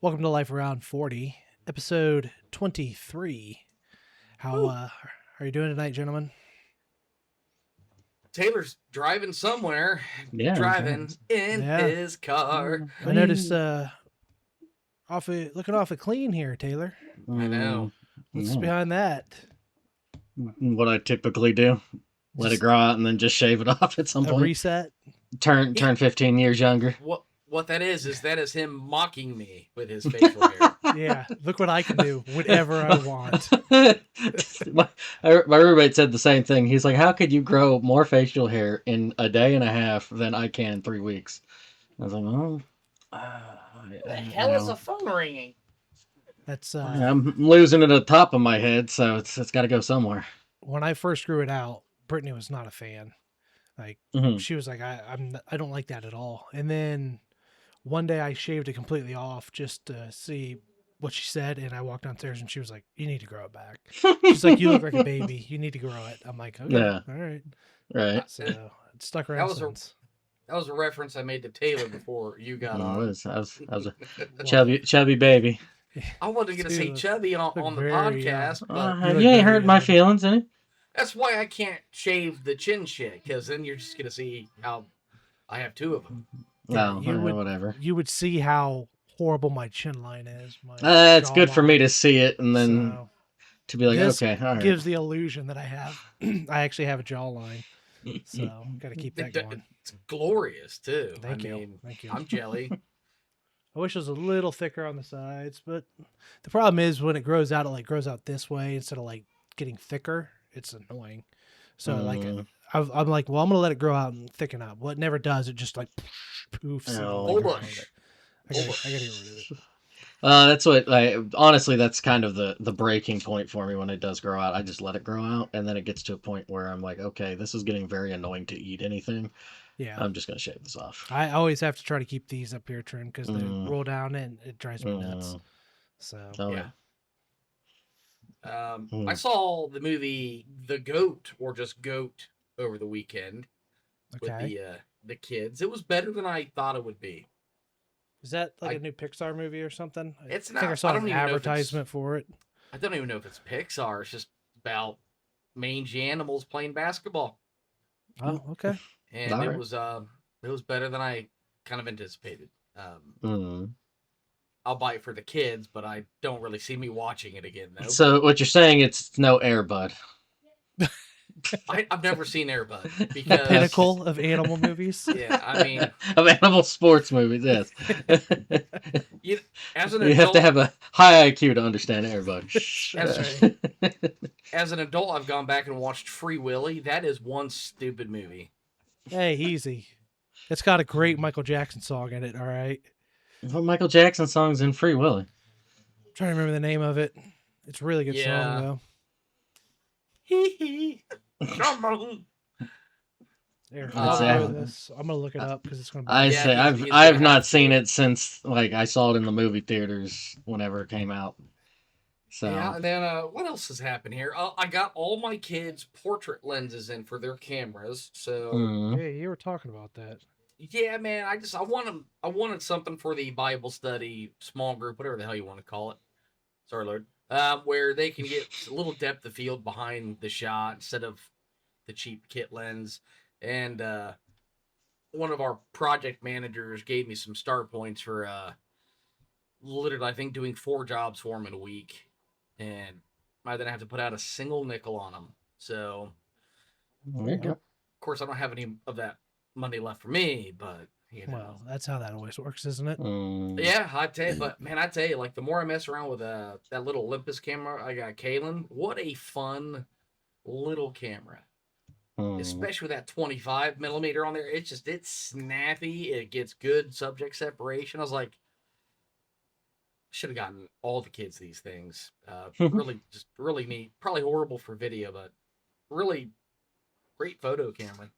Welcome to Life Around 40, episode 23. How are you doing tonight, gentlemen? Taylor's driving somewhere. Yeah, driving in Yeah. his car. I noticed looking awfully clean here, Taylor. I know. What's behind that? What I typically do. Let it Just grow out and then just shave it off at some a point. reset? Turn 15 years younger. What that is him mocking me with his facial hair. Yeah, look what I can do whenever I want. my roommate said the same thing. He's like, how could you grow more facial hair in a day and a half than I can in 3 weeks? I was like, well, The hell is a phone ringing? That's I'm losing it at the top of my head, so it's got to go somewhere. when I first grew it out, Brittany was not a fan. Like she was like, I don't like that at all. And then one day I shaved it completely off just to see what she said, and I walked downstairs and she was like, you need to grow it back. She's like, you look like a baby. You need to grow it. I'm like, okay, Yeah. all right. Right. So it stuck around since. That was a reference I made to Taylor before you got I on. was a chubby baby. I wasn't going to say Dude, chubby on the very podcast, but You look You ain't very hurt my young. feelings, any? that's why I can't shave the chin shit, because then you're just going to see how I have two of them. No, you would- whatever. You would see how horrible my chin line is. My It's good for me jawline. to see it and then So, to be like, this okay, all right. gives the illusion that I have. I actually have a jawline, so got to keep that going. It's glorious, too. Thank I you. mean, Thank you. I'm jelly. I wish it was a little thicker on the sides, but the problem is when it grows out, it grows out this way instead of getting thicker. It's annoying. So I'm like, well, I'm gonna let it grow out and thicken up. Well, it never does. It just poofs. and Oh. I'm like, Bull "All bush. I gotta get rid of it. That's what honestly, that's kind of the breaking point for me when it does grow out. I just let it grow out, and then it gets to a point where I'm like, okay, this is getting very annoying to eat anything. Yeah, I'm just gonna shave this off. I always have to try to keep these up here trimmed because they roll down and it drives me nuts. So Oh, Yeah. I Mm. saw the movie The Goat, or just Goat, over the weekend with okay, the kids. It was better than I thought it would be. is that a new Pixar movie or something? It's I think I not- saw I don't an even know if it's- advertisement for it. I don't even know if it's Pixar. It's just about mangy animals playing basketball, Oh, okay. and Alright. it was better than I kind of anticipated. Mm. I'll buy it for the kids, but I don't really see me watching it again though. So what you're saying, it's no Air Bud. I've never seen Air Bud The because pinnacle of animal movies. yeah, I mean, of animal sports movies, yes. as an You adult, have to have a high IQ to understand Air Bud. That's as an adult, I've gone back and watched Free Willy. That is one stupid movie. Hey, easy. It's got a great Michael Jackson song in it. All right, What Michael Jackson song's in Free Willy? I'm trying to remember the name of it. It's a really good Yeah. song though. Hee hee. Come on. Here, That's while we're it. doing this, I'm gonna look it up because it's gonna. I Yeah, say he's I've gonna not have seen to. it since I saw it in the movie theaters whenever it came out. So Yeah, and then what else has happened here? I got all my kids' portrait lenses in for their cameras. So Hey, you were talking about that. yeah, man, I wanted something for the Bible study small group, whatever the hell you want to call it. Sorry, Lord. Where they can get a little depth of field behind the shot instead of the cheap kit lens. And one of our project managers gave me some star points for literally, I think, doing 4 jobs for him in a week, and I didn't have to put out a single nickel on them. So, there you go. of course, I don't have any of that money left for me, but you know. Well, that's how that always works, isn't it? Yeah, I tell you, but man, I tell you, like the more I mess around with that little Olympus camera I got, Kalen, what a fun little camera. Especially with that 25 millimeter on there. It's snappy. It gets good subject separation. I was like, should have gotten all the kids these things. Really neat. Probably horrible for video, but really great photo camera.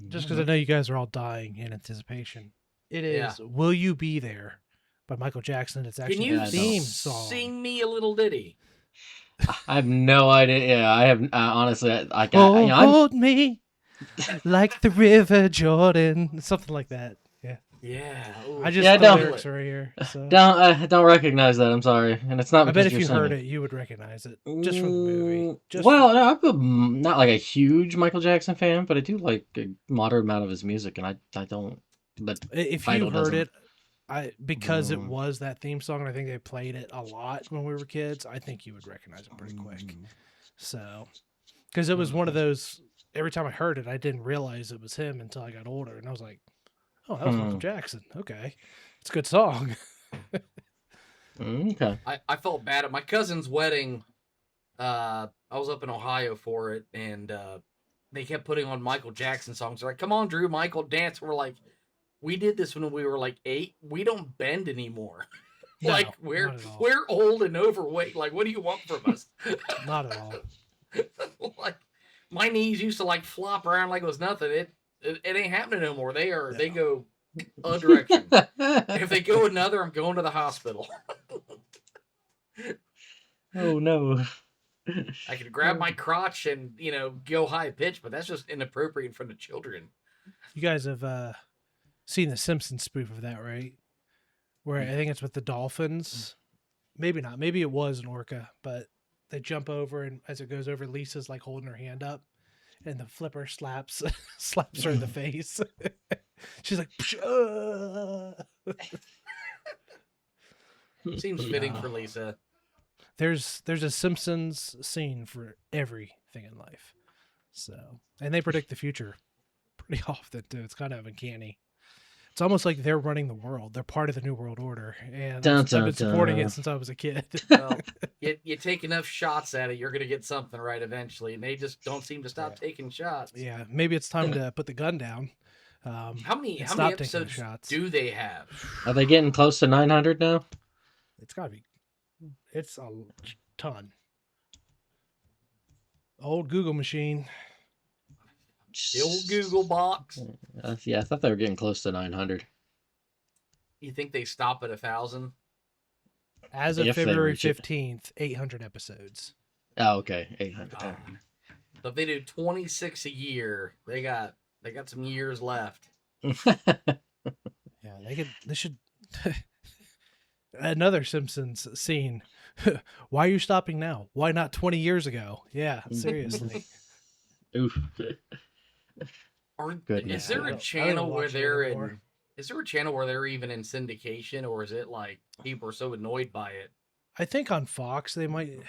Just because I know you guys are all dying in anticipation. It is "Will You Be There" by Michael Jackson. It's Can actually you the theme song. sing me a little ditty? I have no idea. Yeah, I have honestly. I Hold me like the River Jordan, something like that. Yeah. Yeah. I just Yeah, the don't- lyrics right here. So. Don't recognize that. I'm sorry, and it's not. I because bet if you're you heard singing. it, you would recognize it just from the movie. Just Well, no, I'm not like a huge Michael Jackson fan, but I do like a moderate amount of his music, and I don't. But if Fido you heard doesn't. it, because it Mm. was that theme song, and I think they played it a lot when we were kids. I think you would recognize it pretty quick. So, because it was one of those. Every time I heard it, I didn't realize it was him until I got older, and I was like, "Oh, that was Michael Jackson. Okay, it's a good song." Okay. I felt bad at my cousin's wedding. I was up in Ohio for it, and they kept putting on Michael Jackson songs. They're like, "Come on, Drew, Michael, dance." We're like, "We did this when we were like 8. We don't bend anymore. No, like not we're at all. we're old and overweight. Like, what do you want from us?" Not at all. Like, my knees used to like flop around like it was nothing. It ain't happening no more. They go a direction. If they go another, I'm going to the hospital. Oh no. I could grab my crotch and go high pitch, but that's just inappropriate in front of children. You guys have seen the Simpsons spoof of that, right? Where I think it's with the dolphins. Maybe not. Maybe it was an orca, but they jump over, and as it goes over, Lisa's like holding her hand up, and the flipper slaps her in the face. She's like, Seems fitting for Lisa. There's a Simpsons scene for everything in life. So, and they predict the future pretty often too. It's kind of uncanny. It's almost like they're running the world. They're part of the New World Order, and I've been supporting it since I was a kid. Well, you take enough shots at it, you're gonna get something right eventually, and they just don't seem to stop taking shots. Yeah, maybe it's time to put the gun down. How many stop taking episodes shots. do they have? Are they getting close to 900 now? It's gotta be. It's a ton. Old Google machine. The old Google box. Yeah, I thought they were getting close to 900. You think they stop at 1,000? As of If they February reach it. 15th, 800 episodes. Oh, okay, 800. So if they do 26 a year, they got some years left. Yeah, they should. Another Simpsons scene. Why are you stopping now? Why not 20 years ago? Yeah, seriously. Oof. Is there I a don't channel where watch it they're anymore. in? Is there a channel where they're even in syndication, or is it like people are so annoyed by it? I think on Fox they might.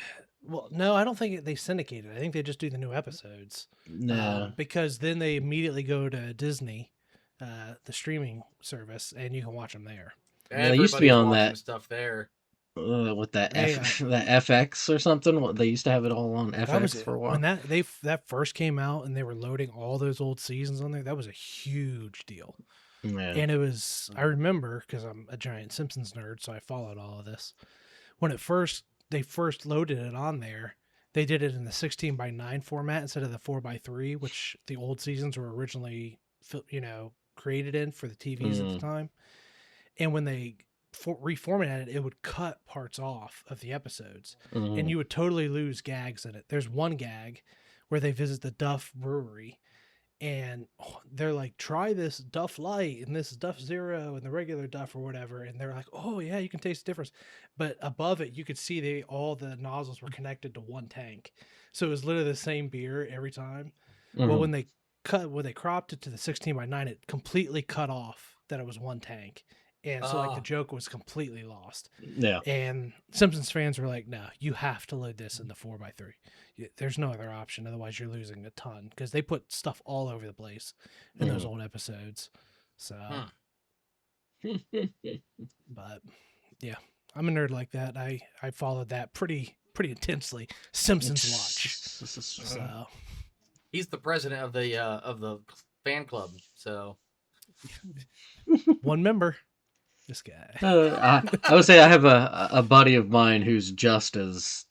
Well, no, I don't think they syndicate it. I think they just do the new episodes. No. Because then they immediately go to Disney, the streaming service, and you can watch them there. They used to be on Everybody's watching that- stuff there. With that Yeah, that FX or something. They used to have it all on That was FX for a while. when that first came out, and they were loading all those old seasons on there. That was a huge deal. Yeah. And it was, I remember, because I'm a giant Simpsons nerd, so I followed all of this. When they first loaded it on there, they did it in the 16:9 format instead of the 4:3, which the old seasons were originally, created in for the TVs at the time. And when they reformatted it, it would cut parts off of the episodes, and you would totally lose gags in it. There's one gag where they visit the Duff Brewery, and they're like, try this Duff Light and this Duff Zero and the regular Duff or whatever, and they're like, oh yeah, you can taste the difference. But above it, you could see all the nozzles were connected to one tank, so it was literally the same beer every time. Well, when they cropped it to the 16:9, it completely cut off that it was one tank, and so like the joke was completely lost. Yeah. And Simpsons fans were like, no, you have to load this in the 4:3. There's no other option. Otherwise, you're losing a ton, because they put stuff all over the place in those old episodes. So, but yeah, I'm a nerd like that. I followed that pretty intensely. Simpsons watch. So He's the president of the fan club. So one member. This guy. I would say I have a buddy of mine who's just as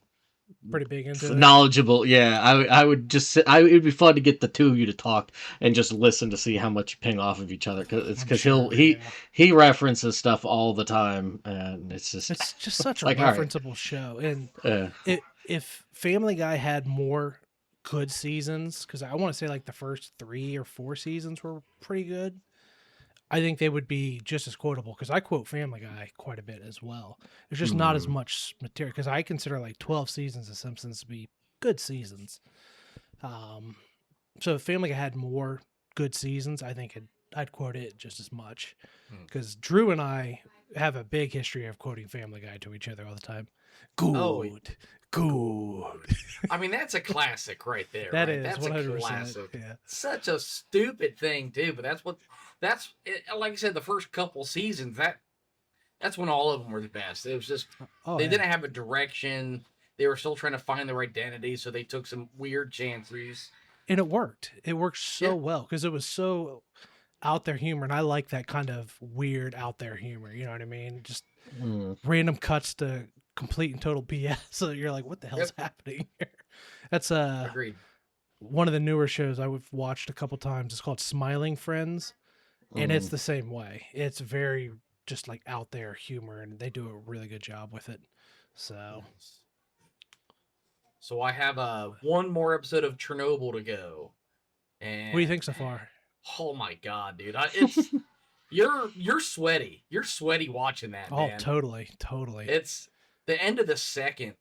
Pretty big into it. knowledgeable. Yeah, I would just sit. It'd be fun to get the two of you to talk and just listen to see how much you ping off of each other. Because he references stuff all the time, and it's just such a like, all right. referenceable show. And if Family Guy had more good seasons, because I want to say like the first 3 or 4 seasons were pretty good, I think they would be just as quotable because I quote Family Guy quite a bit as well. There's just not as much material because I consider like 12 seasons of Simpsons to be good seasons. So if Family Guy had more good seasons, I think I'd quote it just as much because Drew and I have a big history of quoting Family Guy to each other all the time. Good. I mean, that's a classic right there. That right? is That's 100%. a classic. Yeah. Such a stupid thing too, but that's like I said, the first couple seasons that's when all of them were the best. It was just they didn't have a direction. They were still trying to find their identity, so they took some weird chances. And it worked. It worked so well because it was so out there humor, and I like that kind of weird out there humor. You know what I mean? Just random cuts to complete and total BS. So you're like, what the hell's happening here? That's Agreed. One of the newer shows I've watched a couple times. It's called Smiling Friends, and it's the same way. It's very just like out there humor, and they do a really good job with it. So I have one more episode of Chernobyl to go. And what do you think so far? Oh my god, dude! It's you're sweaty. You're sweaty watching that. Oh, man. totally. It's the end of the second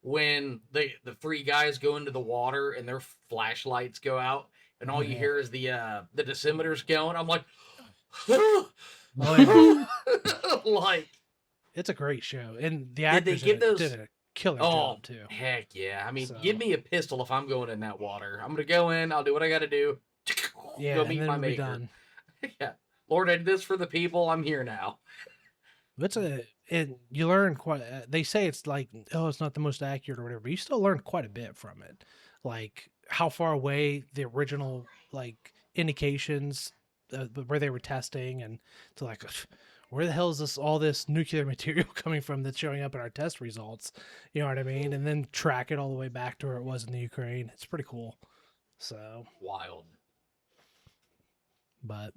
when the three guys go into the water and their flashlights go out, and all you hear is the dosimeters going. I'm like, like it's a great show, and the actors did a killer job too. Heck yeah! I mean, give me a pistol if I'm going in that water. I'm gonna go in. I'll do what I got to do. Yeah, go meet my maker. Done. Yeah, Lord, I did this for the people. I'm here now. And you learn quite. They say it's like, oh, it's not the most accurate or whatever, but you still learn quite a bit from it, like how far away the original like indications where they were testing, and to like, where the hell is all this nuclear material coming from that's showing up in our test results? You know what I mean? And then track it all the way back to where it was in the Ukraine. It's pretty cool. So wild. But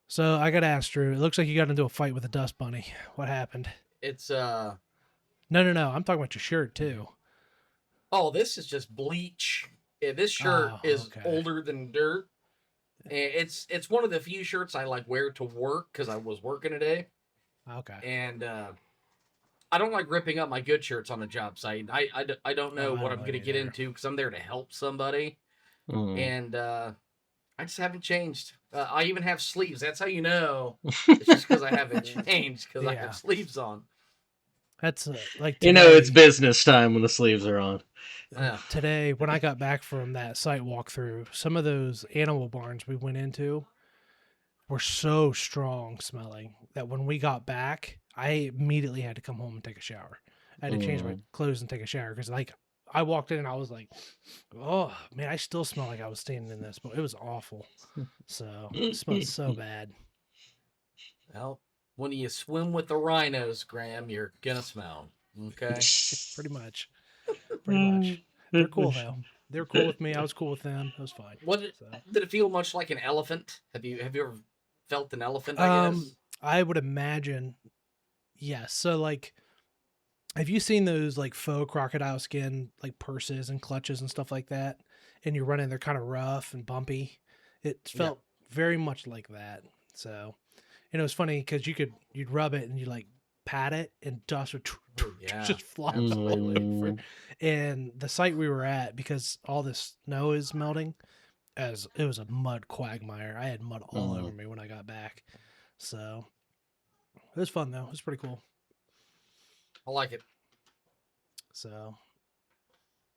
so I got to ask Drew. It looks like you got into a fight with a dust bunny. What happened? It's No. I'm talking about your shirt too. Oh, this is just bleach. Yeah, this shirt is older than dirt. It's one of the few shirts I like wear to work because I was working today. Okay. And I don't like ripping up my good shirts on a job site. I don't know what I'm going to get into because I'm there to help somebody. And I just haven't changed. I even have sleeves. That's how you know. It's just because I haven't changed because I have sleeves on. That's like today, it's business time when the sleeves are on. Today, when I got back from that site walkthrough, some of those animal barns we went into were so strong smelling that when we got back, I immediately had to come home and take a shower. I had to change my clothes and take a shower because like I walked in and I was like, oh man, I still smell like I was standing in this, but it was awful. So it smelled so bad. Well, when you swim with the rhinos, Graham, you're gonna smell. Okay. Pretty much. They're cool though. They're cool with me. I was cool with them. It was fine. Did it feel much like an elephant? Have you ever felt an elephant? I guess I would imagine. Yes. So like, have you seen those like faux crocodile skin like purses and clutches and stuff like that? And you're running, they're kind of rough and bumpy. It felt very much like that. So, and it was funny because you'd rub it and you like pat it and dust would just fly all over. And the site we were at, because all this snow is melting, as it was a mud quagmire. I had mud all over me when I got back. So it was fun though. It was pretty cool. I like it. So,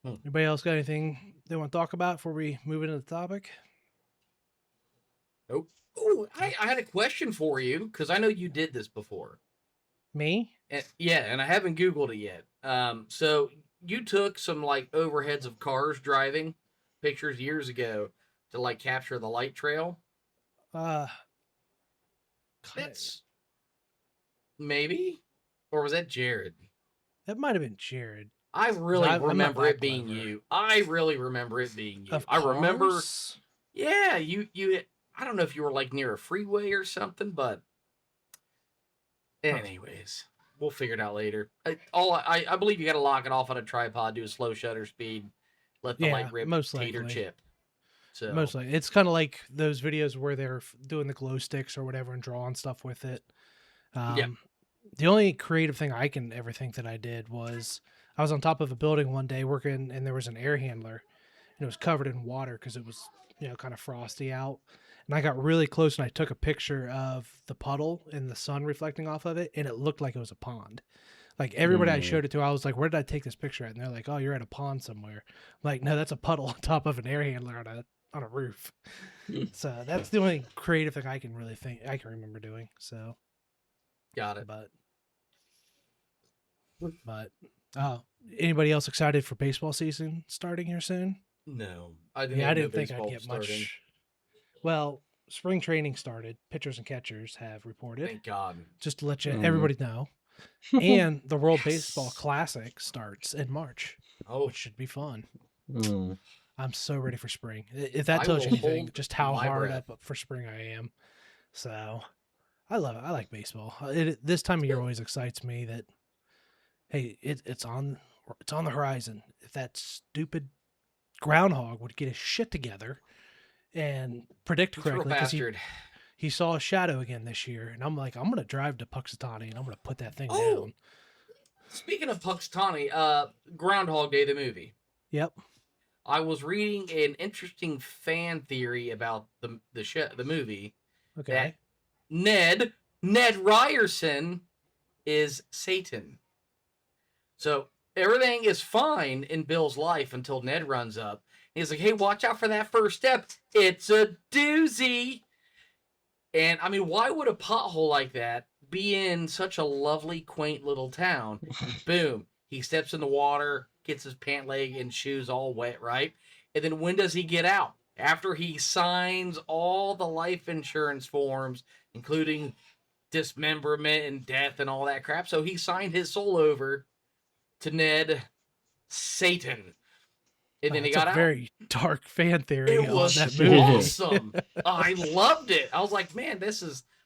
anybody else got anything they want to talk about before we move into the topic? Nope. Oh, I had a question for you because I know you did this before. Me? And I haven't Googled it yet. So you took some like overheads of cars driving pictures years ago to like capture the light trail. That's maybe, or was that Jared? That might have been Jared. I really remember it being you. I really remember it being you. I remember. Yeah, you. I don't know if you were like near a freeway or something, but anyways, we'll figure it out later. I believe you got to lock it off on a tripod, do a slow shutter speed, let the light rip, most tater likely. chip. So Mostly, it's kind of like those videos where they're doing the glow sticks or whatever and drawing stuff with it. yeah. The only creative thing I can ever think that I did was I was on top of a building one day working, and there was an air handler, and it was covered in water because it was, kind of frosty out. And I got really close and I took a picture of the puddle and the sun reflecting off of it, and it looked like it was a pond. Like everybody I showed it to, I was like, "Where did I take this picture at?" And they're like, "Oh, you're at a pond somewhere." I'm like, no, that's a puddle on top of an air handler on a roof. So that's the only creative thing I can remember doing. So Got it. But anybody else excited for baseball season starting here soon? No, I didn't. I didn't think I'd get much. Well, spring training started. Pitchers and catchers have reported. Thank God. Just to let everybody know. And the World Baseball Classic starts in March. Which should be fun. I'm so ready for spring. If that tells you anything, just how hard up for spring I am. So I love it. I like baseball. This time of year always excites me that, hey, it's on the horizon. If that stupid groundhog would get his shit together and predict correctly, because he saw a shadow again this year, and I'm like, I'm gonna drive to Puxatawny and I'm gonna put that thing down. Speaking of Puxatawny, Groundhog Day the movie. Yep. I was reading an interesting fan theory about the movie. Okay. That Ned Ryerson is Satan. So everything is fine in Bill's life until Ned runs up. He's like, "Hey, watch out for that first step. It's a doozy." And I mean, why would a pothole like that be in such a lovely, quaint little town? Boom. He steps in the water, gets his pant leg and shoes all wet, right? And then when does he get out? After he signs all the life insurance forms, including dismemberment and death and all that crap. So he signed his soul over to Ned Satan. And then he got out. Very dark fan theory. It was on that movie. awesome. I loved it. I was like, man,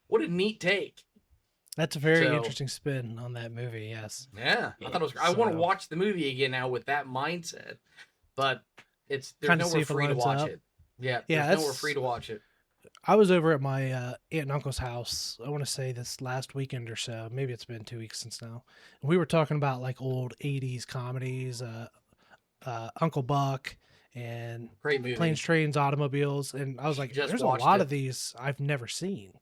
what a neat take. That's a very interesting spin on that movie. Yes. Yeah, I thought it was. I want to watch the movie again now with that mindset, but there's nowhere free to watch it. Yeah, there's nowhere free to watch it. I was over at my aunt and uncle's house. I want to say this last weekend or so. Maybe it's been 2 weeks since now. And we were talking about like old '80s comedies, Uncle Buck, and great movie. Planes, Trains, Automobiles, and I was like, "There's a lot of these I've never seen,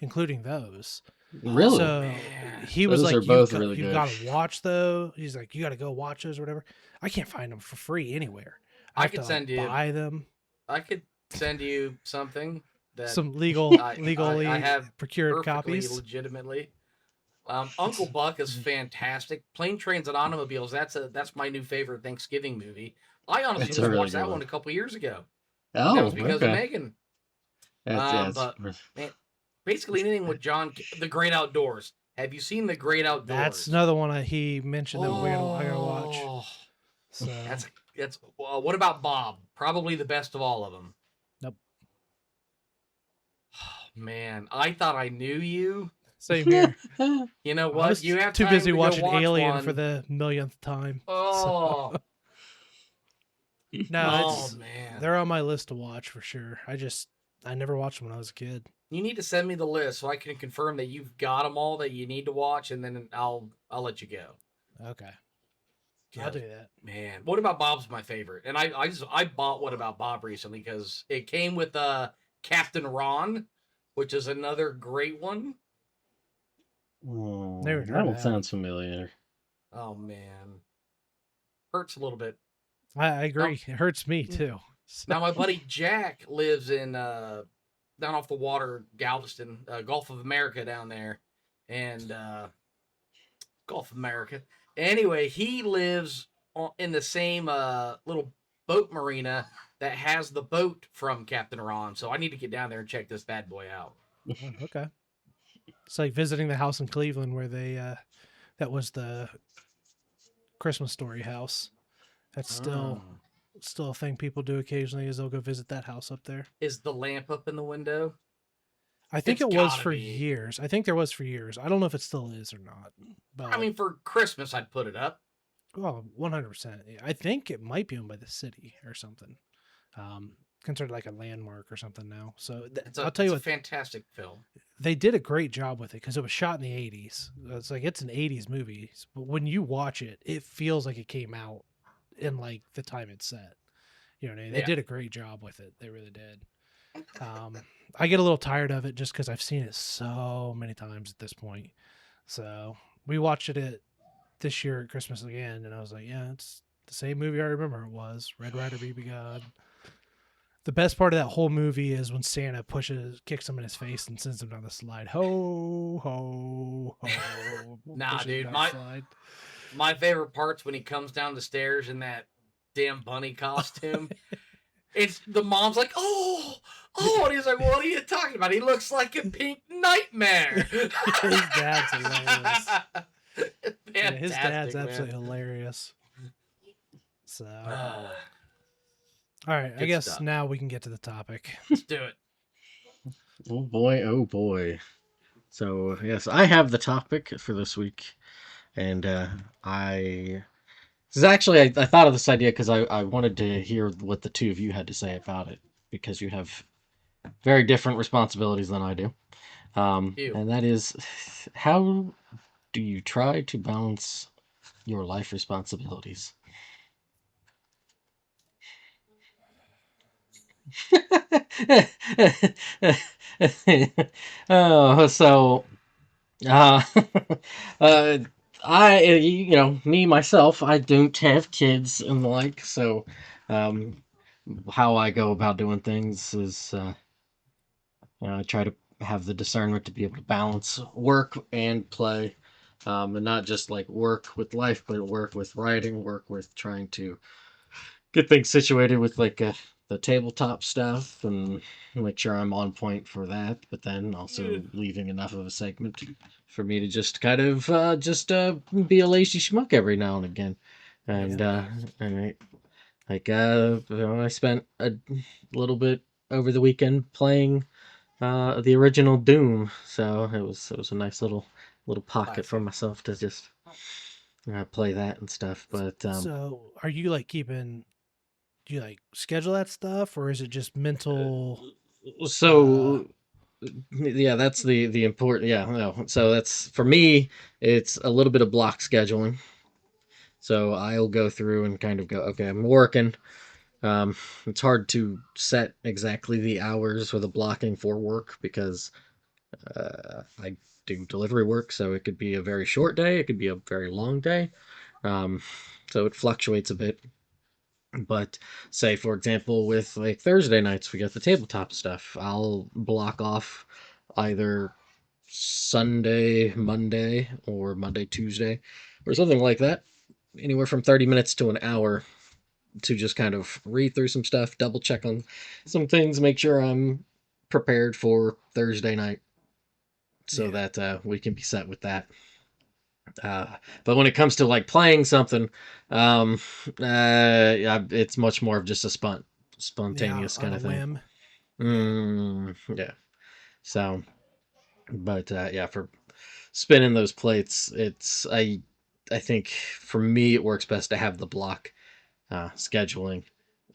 including those." Really? So he was those like, "You got to watch those." He's like, "You got to go watch those or whatever." I can't find them for free anywhere. I could send you buy them. I could send you something. Some legally I have procured copies. Legitimately. Uncle Buck is fantastic. Plane, Trains, and Automobiles. That's my new favorite Thanksgiving movie. I honestly just watched that one a couple years ago. Oh, that was because of Megan. But man, basically anything with The Great Outdoors. Have you seen The Great Outdoors? That's another one he mentioned that I gotta watch. So that's what about Bob? Probably the best of all of them. Nope. Man, I thought I knew you. Same here. You know what? You have too busy watching watch Alien one. for the millionth time. Oh. So. No, man. They're on my list to watch for sure. I never watched them when I was a kid. You need to send me the list so I can confirm that you've got them all that you need to watch, and then I'll let you go. Okay. I'll do that. Man, What About Bob's my favorite, and I bought What About Bob recently because it came with Captain Ron, which is another great one. Oh, that sounds familiar. Oh man, hurts a little bit. I agree. It hurts me too. So. Now my buddy Jack lives in down off the water, Galveston, Gulf of America down there, and Gulf of America. Anyway, he lives in the same little boat marina that has the boat from Captain Ron. So I need to get down there and check this bad boy out. Okay. It's like visiting the house in Cleveland where they that was the Christmas Story house. That's still a thing people do occasionally, is they'll go visit that house up there. Is the lamp up in the window? I think it was for years. I think there was for years. I don't know if it still is or not. But I mean, for Christmas, I'd put it up. Well, 100%. I think it might be owned by the city or something. considered like a landmark or something now. So I'll tell you what, a fantastic film. They did a great job with it because it was shot in the 80s. It's like it's an 80s movie, but when you watch it, it feels like it came out in like the time it's set. You know what I mean? They did a great job with it. They really did. I get a little tired of it just because I've seen it so many times at this point. So we watched it this year at Christmas again, and I was like, yeah, it's the same movie I remember it was. Red Ryder BB God. The best part of that whole movie is when Santa kicks him in his face and sends him down the slide. Ho, ho, ho. Nah, dude, my favorite part's when he comes down the stairs in that damn bunny costume. It's the mom's like, oh, and he's like, what are you talking about? He looks like a pink nightmare. His dad's hilarious. Yeah, his dad's absolutely hilarious. So, all right, I guess now we can get to the topic. Let's do it. Oh boy. So, yes, I have the topic for this week. And I thought of this idea because I wanted to hear what the two of you had to say about it, because you have very different responsibilities than I do. And that is, how do you try to balance your life responsibilities? Oh, so me myself, I don't have kids and the like, so how I go about doing things is I try to have the discernment to be able to balance work and play, and not just like work with life, but work with writing, work with trying to get things situated with like the tabletop stuff and make sure I'm on point for that, but then also leaving enough of a segment for me to just kind of be a lazy schmuck every now and again. And I spent a little bit over the weekend playing the original Doom, so it was a nice little pocket for myself to just play that and stuff. But so are you like do you like schedule that stuff, or is it just mental? So yeah, that's the important. Yeah, no. So that's, for me, it's a little bit of block scheduling. So I'll go through and kind of go, okay, I'm working. It's hard to set exactly the hours for the blocking for work because I do delivery work, so it could be a very short day, it could be a very long day. So it fluctuates a bit. But say, for example, with like Thursday nights, we got the tabletop stuff. I'll block off either Sunday, Monday, or Monday, Tuesday, or something like that. Anywhere from 30 minutes to an hour to just kind of read through some stuff, double check on some things, make sure I'm prepared for Thursday night so that we can be set with that. But when it comes to like playing something, it's much more of just a spontaneous kind of thing. Yeah. So, but for spinning those plates, I think for me it works best to have the block scheduling.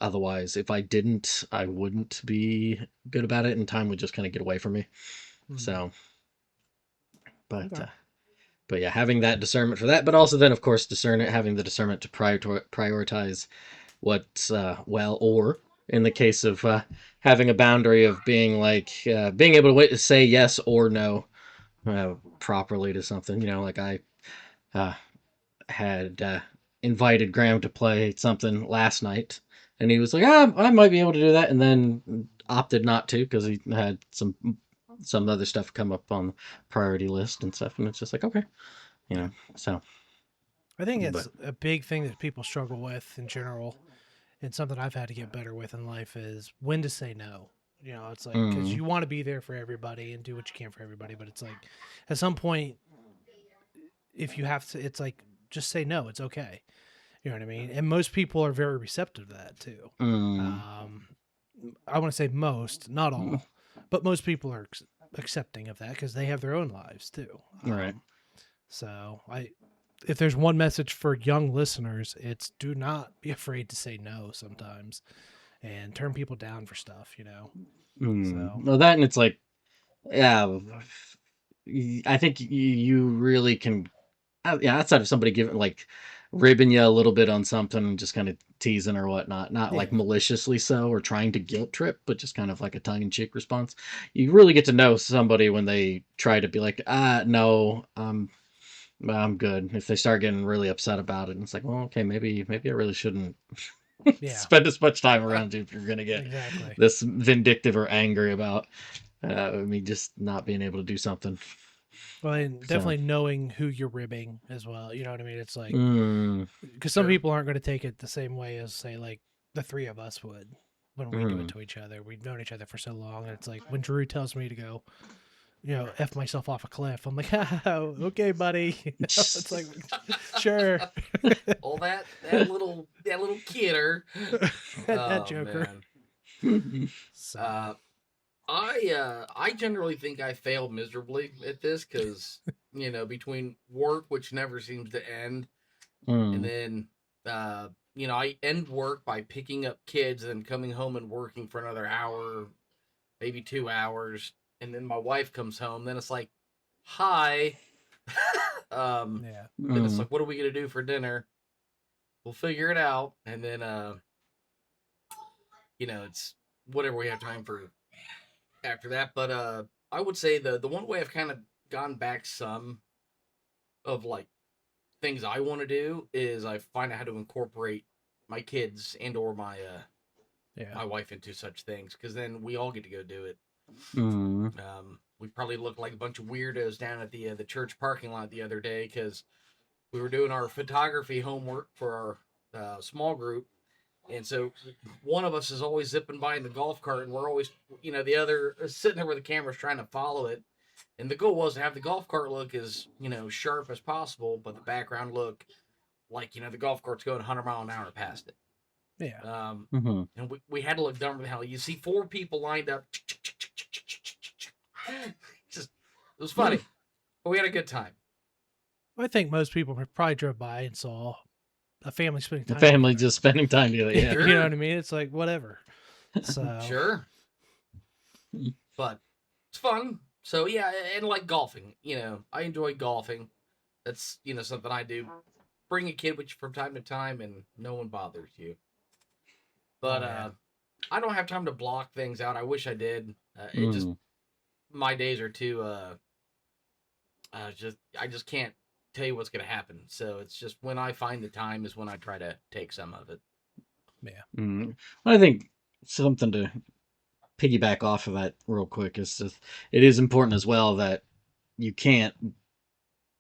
Otherwise, if I didn't, I wouldn't be good about it, and time would just kind of get away from me. So, but. Okay. But yeah, having that discernment for that, but also then, of course, having the discernment to prioritize what's or in the case of having a boundary of being like being able to say yes or no properly to something. Like I had invited Graham to play something last night, and he was like, I might be able to do that, and then opted not to because he had some other stuff come up on the priority list and stuff, and it's just like, okay, so I think it's a big thing that people struggle with in general, and something I've had to get better with in life is when to say no. It's like, because you want to be there for everybody and do what you can for everybody, but it's like at some point, if you have to, it's like, just say no, it's okay. You know what I mean? And most people are very receptive to that too. I want to say most, not all. But most people are accepting of that because they have their own lives too. Right. So if there's one message for young listeners, it's do not be afraid to say no sometimes. and turn people down for stuff, you know. Well, that, and it's like, yeah, I think you really can, yeah, outside of somebody giving, like, ribbing you a little bit on something, just kind of teasing or whatnot, not like Yeah. maliciously so or trying to guilt trip, but just kind of like a tongue-in-cheek response. You really get to know somebody when they try to be like, no, I'm good. If they start getting really upset about it, and it's like, well, okay, maybe I really shouldn't Yeah, spend as much time around you if you're gonna get exactly. this vindictive or angry about me just not being able to do something. Well, and So, definitely knowing who you're ribbing as well. You know what I mean? It's like, because some Sure. people aren't going to take it the same way as, say, like the three of us would when we do it to each other. We've known each other for so long, and it's like when Drew tells me to go, you know, F myself off a cliff, I'm like, oh, okay, buddy. You know, it's like, sure. All that little kidder. that Oh, Joker. man. So, I generally think I failed miserably at this because, you know, between work, which never seems to end, and then you know, I end work by picking up kids and coming home and working for another hour, maybe 2 hours, and then my wife comes home. Then it's like, hi. yeah. Then it's like, what are we gonna do for dinner? We'll figure it out, and then you know, it's whatever we have time for after that. But I would say the one way I've kind of gone back some of like things I want to do is I find out how to incorporate my kids and or my my wife into such things, because then we all get to go do it. We probably looked like a bunch of weirdos down at the church parking lot the other day because we were doing our photography homework for our small group. And so one of us is always zipping by in the golf cart, and we're always, you know, the other is sitting there with the cameras trying to follow it. And the goal was to have the golf cart look as, you know, sharp as possible, but the background look like, you know, the golf cart's going 100 mile an hour past it. Yeah. And we had to look dumber than hell. You see 4 people lined up. Just, it was funny, but we had a good time. I think most people probably drove by and saw a family spending time. The family just spending time together. Yeah. You know what I mean? It's like, whatever. So Sure. But it's fun. So yeah, and like golfing, you know, I enjoy golfing. That's, you know, something I do. Bring a kid with you from time to time, and no one bothers you. But I don't have time to block things out. I wish I did. It just, my days are too. I just can't tell you what's gonna happen. So it's just when I find the time is when I try to take some of it. Yeah. I think something to piggyback off of that real quick is just, it is important as well that you can't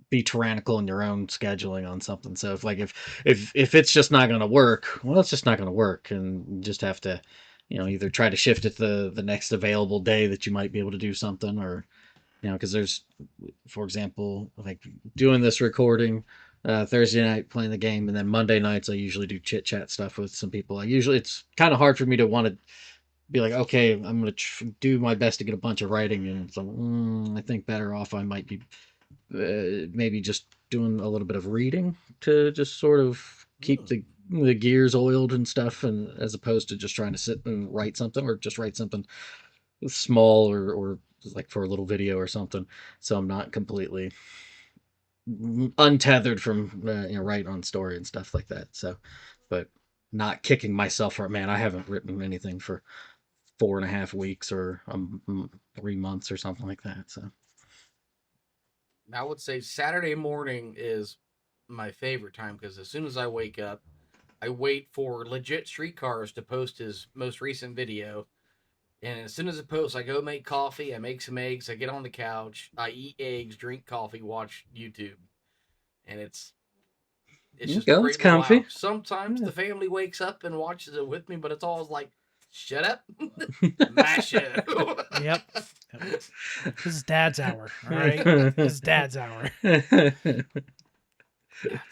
be tyrannical in your own scheduling on something. So if it's just not going to work, well, it's just not going to work, and you just have to, you know, either try to shift it to the next available day that you might be able to do something, or, you know, because there's, for example, like doing this recording Thursday night, playing the game, and then Monday nights I usually do chit chat stuff with some people. It's kind of hard for me to want to be like, okay, I'm gonna do my best to get a bunch of writing, and so I think better off I might be maybe just doing a little bit of reading to just sort of keep the gears oiled and stuff, and as opposed to just trying to sit and write something, or just write something small or like for a little video or something, so I'm not completely untethered from you know, writing on story and stuff like that. So, but not kicking myself for, man, I haven't written anything for 4.5 weeks or 3 months or something like that. So I would say Saturday morning is my favorite time, because as soon as I wake up, I wait for Legit Streetcars to post his most recent video. And as soon as it posts, I go make coffee, I make some eggs, I get on the couch, I eat eggs, drink coffee, watch YouTube. And it's just a great it's comfy. Wow. Sometimes the family wakes up and watches it with me, but it's always like, shut up, mash it. Yep. This is Dad's hour. All right. This is Dad's hour. It's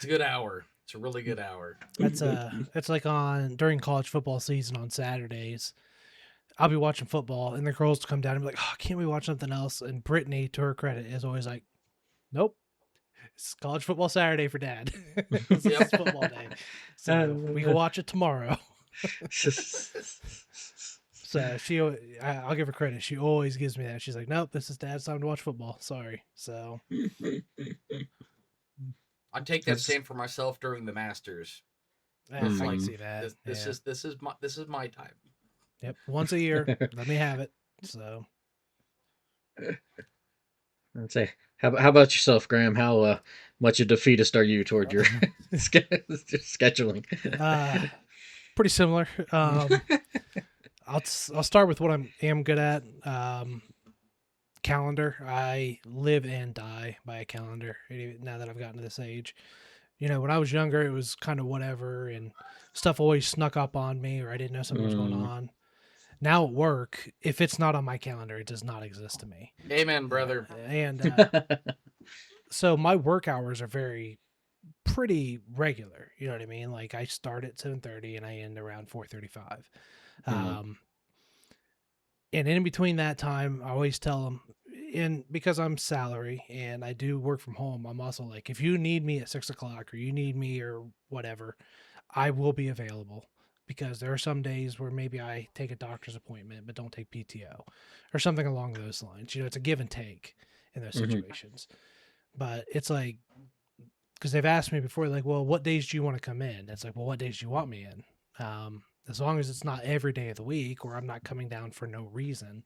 a good hour. It's a really good hour. It's like during college football season on Saturdays. I'll be watching football, and the girls come down and be like, "Oh, can't we watch something else?" And Brittany, to her credit, is always like, "Nope, it's college football Saturday for Dad. It's football day, so we can watch it tomorrow." So I'll give her credit. She always gives me that. She's like, nope, this is Dad's time to watch football. Sorry. So I take that stand for myself during the Masters. I can see that. This is my time. Yep, once a year, let me have it. So I'd say, how about yourself, Graham? How much a defeatist are you toward your scheduling? Pretty similar. I'll start with what I am good at. Calendar. I live and die by a calendar. Now that I've gotten to this age, when I was younger, it was kind of whatever, and stuff always snuck up on me, or I didn't know something was going on. Now at work, if it's not on my calendar, it does not exist to me. Amen, brother. And so my work hours are pretty regular. You know what I mean? Like I start at 7:30 and I end around 4:35. And in between that time, I always tell them, and because I'm salary and I do work from home, I'm also like, if you need me at 6:00 or you need me or whatever, I will be available. Because there are some days where maybe I take a doctor's appointment but don't take PTO or something along those lines. It's a give and take in those situations. But it's like, because they've asked me before, like, well, what days do you want to come in? It's like, well, what days do you want me in? As long as it's not every day of the week or I'm not coming down for no reason,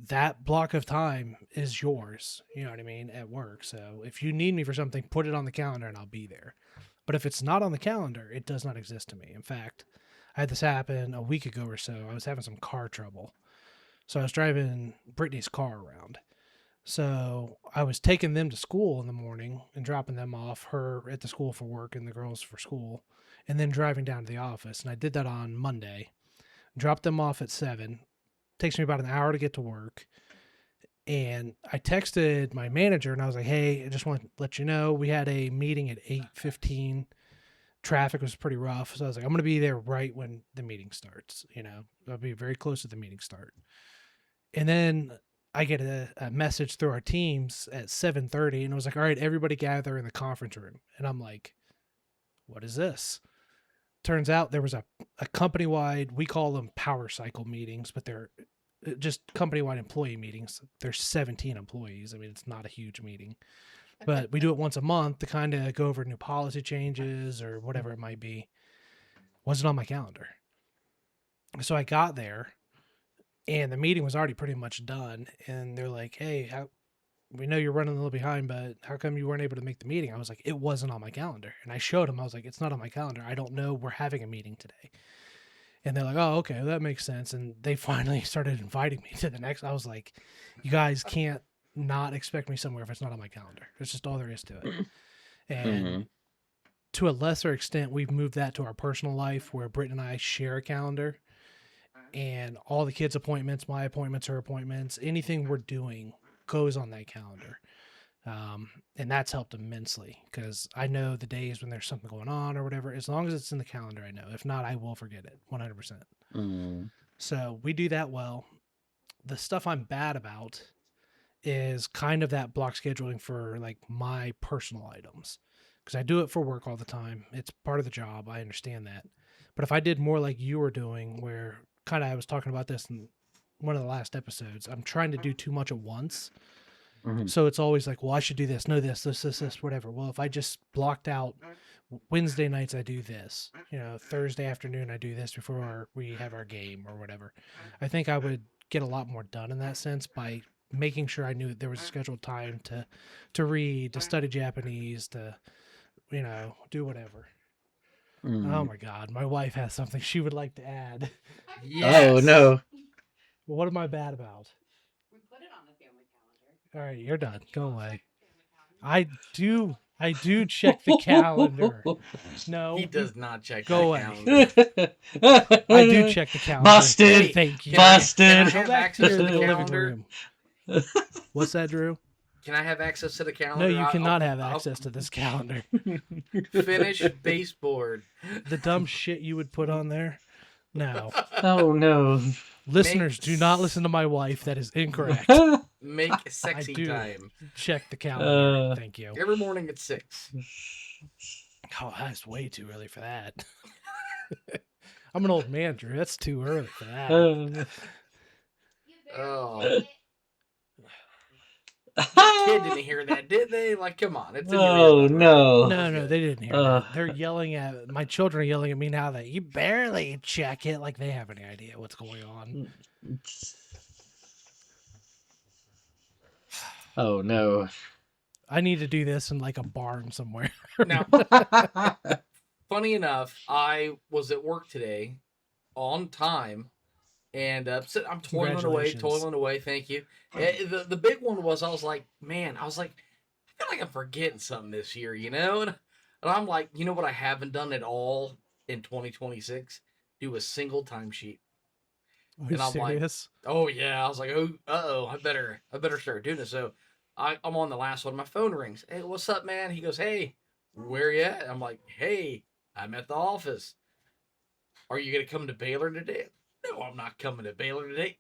that block of time is yours, you know what I mean, at work. So if you need me for something, put it on the calendar and I'll be there. But if it's not on the calendar, it does not exist to me. In fact, I had this happen a week ago or so. I was having some car trouble. So I was driving Brittany's car around. So I was taking them to school in the morning and dropping them off, her at the school for work and the girls for school, and then driving down to the office. And I did that on Monday. Dropped them off at 7. Takes me about an hour to get to work. And I texted my manager and I was like, hey, I just want to let you know we had a meeting at 8:15. Traffic was pretty rough. So I was like, I'm going to be there right when the meeting starts. I'll be very close to the meeting start. And then I get a message through our teams at 7:30 and it was like, all right, everybody gather in the conference room. And I'm like, what is this? Turns out there was a company-wide, we call them power cycle meetings, but they're just company-wide employee meetings. There's 17 employees. I mean, it's not a huge meeting. But we do it once a month to kind of go over new policy changes or whatever it might be. Wasn't on my calendar. So I got there and the meeting was already pretty much done. And they're like, hey, we know you're running a little behind, but how come you weren't able to make the meeting? I was like, it wasn't on my calendar. And I showed them, I was like, it's not on my calendar. I don't know we're having a meeting today. And they're like, oh, okay, well, that makes sense. And they finally started inviting me to the next. I was like, you guys can't not expect me somewhere if it's not on my calendar. That's just all there is to it. And to a lesser extent, we've moved that to our personal life where Britt and I share a calendar and all the kids' appointments, my appointments, her appointments, anything we're doing goes on that calendar. And that's helped immensely because I know the days when there's something going on or whatever, as long as it's in the calendar, I know. If not, I will forget it 100%. So we do that well. The stuff I'm bad about is kind of that block scheduling for like my personal items because I do it for work all the time. It's part of the job. I understand that. But if I did more like you were doing, where kind of I was talking about this in one of the last episodes, I'm trying to do too much at once. So it's always like, well, I should do this, no, this, whatever. Well, if I just blocked out Wednesday nights, I do this, Thursday afternoon, I do this before we have our game or whatever. I think I would get a lot more done in that sense by making sure I knew there was a scheduled time to read, to study Japanese, to, do whatever. Oh my God. My wife has something she would like to add. Yes. Oh no. What am I bad about? We put it on the family calendar. All right, you're done. Go away. I do check the calendar. No. He does not check Go the away. calendar. I do check the calendar. Busted. Thank you. Busted. Can I Go have back access to to the the living calendar? room. What's that, Drew? Can I have access to the calendar? No, you cannot have I'll access to this calendar. finish baseboard. The dumb shit you would put on there? No. Oh no. Listeners, do not listen to my wife. That is incorrect. Make sexy do. time. Check the calendar. Thank you. Every morning at 6. Oh, that's way too early for that. I'm an old man, Drew. That's too early for that. Oh. Your kid didn't hear that, did they? Like, come on, it's in your Oh earbud, right? no. No, they didn't hear that. They're yelling at my children are yelling at me now that you barely check it, like they have any idea what's going on. Oh no. I need to do this in like a barn somewhere. Now, funny enough, I was at work today on time, and I'm toiling away. Thank you. The big one was I was like, man, I feel like I'm forgetting something this year, you know? And I'm like, you know what I haven't done at all in 2026? Do a single timesheet. Are you And I'm serious? like, oh yeah. I was like, oh, I better start doing it. So I'm on the last one. My phone rings. Hey, what's up, man? He goes, hey, where you at? I'm like, hey, I'm at the office. Are you gonna come to Baylor today? No, I'm not coming to Baylor today.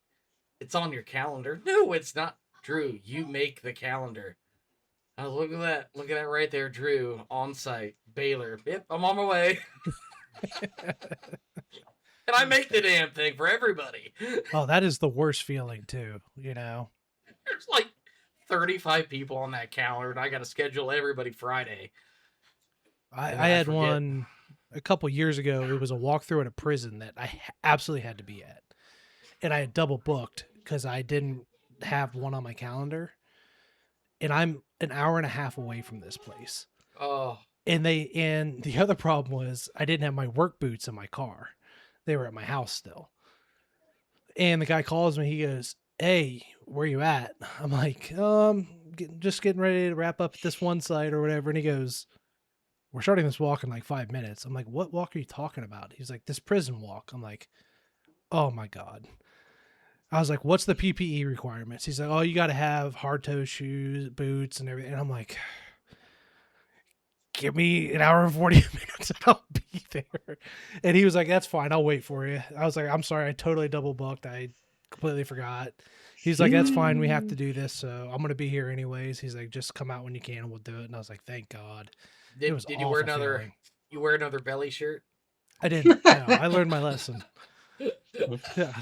It's on your calendar. No, it's not. Drew, you make the calendar. Oh, look at that. Look at that right there, Drew, on site, Baylor. Yep, I'm on my way. And I make the damn thing for everybody. Oh, that is the worst feeling too, you know. There's like 35 people on that calendar, and I got to schedule everybody Friday. I And had forget. one a couple years ago. It was a walkthrough at a prison that I absolutely had to be at. And I had double booked because I didn't have one on my calendar. And I'm an hour and a half away from this place. Oh, And the other problem was I didn't have my work boots in my car. They were at my house still. And the guy calls me, he goes, hey, where you at? I'm like, just getting ready to wrap up at this one site or whatever. And he goes, we're starting this walk in like 5 minutes. I'm like, what walk are you talking about? He's like, this prison walk. I'm like, oh my God. I was like, what's the PPE requirements? He's like, oh, you got to have hard toe shoes, boots and everything. And I'm like, give me an hour and 40 minutes and I'll be there. And he was like, that's fine. I'll wait for you. I was like, I'm sorry. I totally double booked. I completely forgot. He's like, that's fine. We have to do this. So I'm going to be here anyways. He's like, just come out when you can and we'll do it. And I was like, thank God. did was you wear awful another? feeling. You wear another belly shirt? I didn't. No, I learned my lesson. Yeah.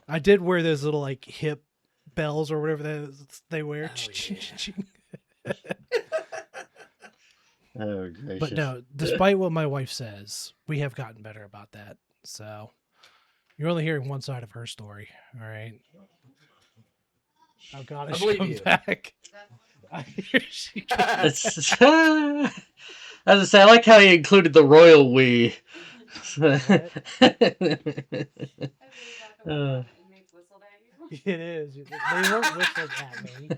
I did wear those little like hip bells or whatever they wear. Oh, Oh gracious. But no, despite what my wife says, we have gotten better about that. So you're only hearing one side of her story. All right. Oh God, I she believe comes you. back. I hear she comes It's- As I say, I like how he included the royal we. Uh. It is. They weren't whistling at me.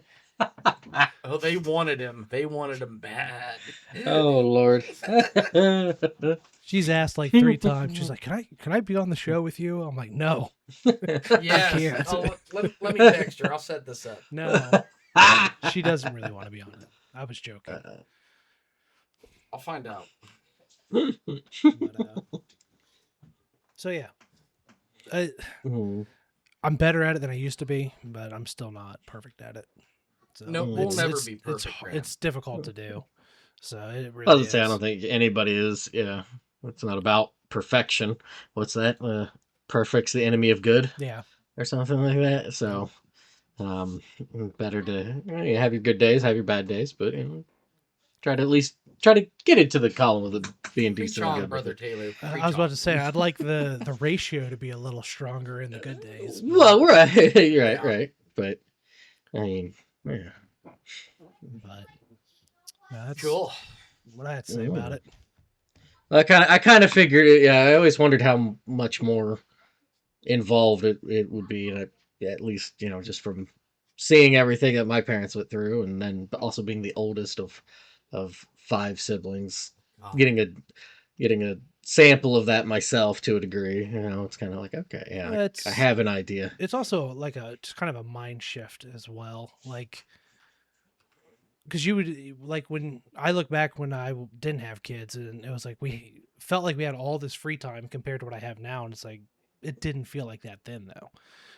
Oh, they wanted him. They wanted him bad. Oh Lord. She's asked like 3 times. She's like, "Can I be on the show with you?" I'm like, "No, Yes. can't. Oh, let me text her. I'll set this up. no." She doesn't really want to be on it. I was joking. I'll find out. But, so yeah, Mm. I'm better at it than I used to be, but I'm still not perfect at it. So No, we'll it's- never it's- be it's perfect, h- Brad. It's difficult to do. So it I really was is. say I don't think anybody is. Yeah, it's not about perfection. What's that? Perfect's the enemy of good, Yeah, or something like that. So, better to have your good days, have your bad days, but try to at least try to get into the column of the being Preach decent and on, good. with brother it. Taylor. I was about to say I'd like the ratio to be a little stronger in the good days. but- Well, right, you're right, Yeah. right, but I mean, yeah. but no, that's Cool. what I had to say about it. I kind of figured it. Yeah, I always wondered how much more involved it would be, and at least just from seeing everything that my parents went through, and then also being the oldest of 5 siblings, Oh, getting a sample of that myself to a degree. It's kind of like, okay, yeah, Yeah, I have an idea. It's also like just kind of a mind shift as well, like because you would like when I look back when I didn't have kids, and it was like we felt like we had all this free time compared to what I have now, and it's like it didn't feel like that then though.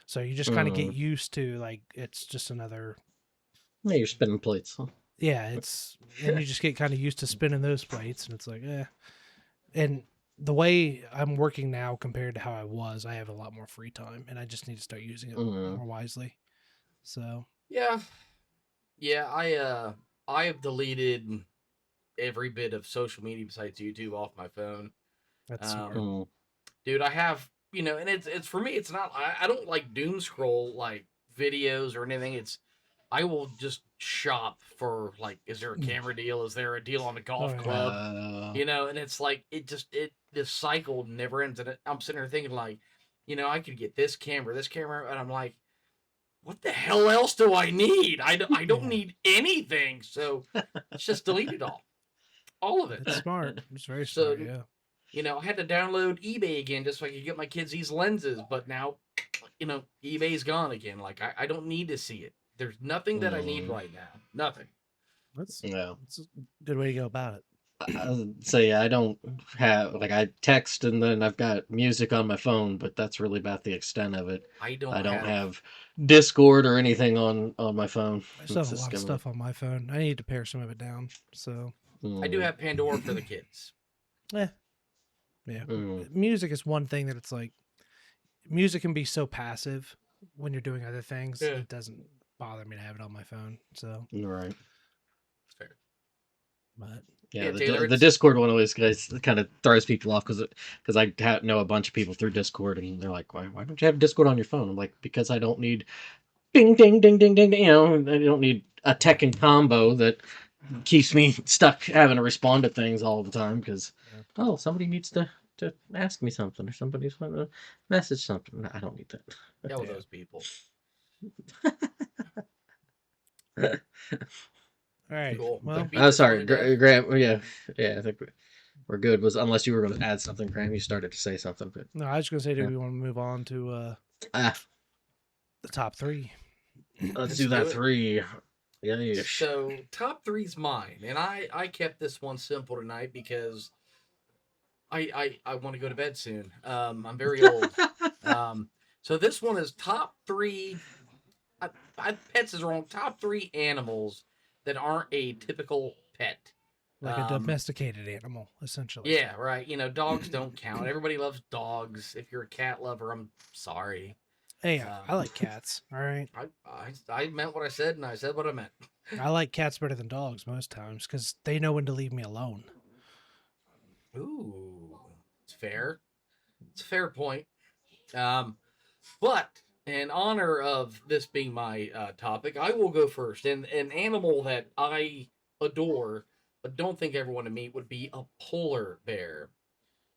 So you just kind of get used to like it's just another. Yeah, you're spinning plates. Huh? Yeah, and you just get kind of used to spinning those plates, and it's like, and the way I'm working now compared to how I was, I have a lot more free time, and I just need to start using it more wisely. So Yeah, yeah. I have deleted every bit of social media besides YouTube off my phone. that's smart. Dude, I have, and it's for me. It's not. I don't like doom scroll like videos or anything. I will just shop for like, is there a camera deal? Is there a deal on a golf club? And it's like this cycle never ends. And I'm sitting there thinking like, I could get this camera, and I'm like, what the hell else do I need? I don't need anything. So let's just delete it all of it. It's smart. It's very smart. Yeah. I had to download eBay again just so I could get my kids these lenses, but now, eBay's gone again. Like I don't need to see it. There's nothing that I need right now. Nothing. That's a good way to go about it. So yeah, I don't have like I text and then I've got music on my phone, but that's really about the extent of it. I don't have Discord or anything on my phone. I still have a lot of stuff on my phone. I need to pare some of it down. So I do have Pandora for the kids. Yeah. Music is one thing that it's like, music can be so passive when you're doing other things. Yeah. It doesn't bother me to have it on my phone. So right. That's fair. But yeah, Taylor, the Discord one always kind of throws people off because I know a bunch of people through Discord and they're like, why don't you have Discord on your phone? I'm like, because I don't need ding ding ding ding ding. I don't need a Tekken combo that keeps me stuck having to respond to things all the time because somebody needs to ask me something or somebody's want to message something. I don't need that. Tell those people. all right. Cool. Well, sorry, Graham. Yeah, I think we're good. Unless you were going to add something, Graham. You started to say something, but no, I was going to say, do we want to move on to the top three? Let's do that 3. Yeah. So top 3's mine, and I kept this one simple tonight because I want to go to bed soon. I'm very old. So this one is top 3. Pets is wrong. Top 3 animals that aren't a typical pet. Like a domesticated animal, essentially. Yeah, right. Dogs don't count. Everybody loves dogs. If you're a cat lover, I'm sorry. Hey, I like cats. All right. I meant what I said, and I said what I meant. I like cats better than dogs most times because they know when to leave me alone. Ooh, it's fair. It's a fair point. But in honor of this being my topic, I will go first. And an animal that I adore, but don't think ever want to meet, would be a polar bear.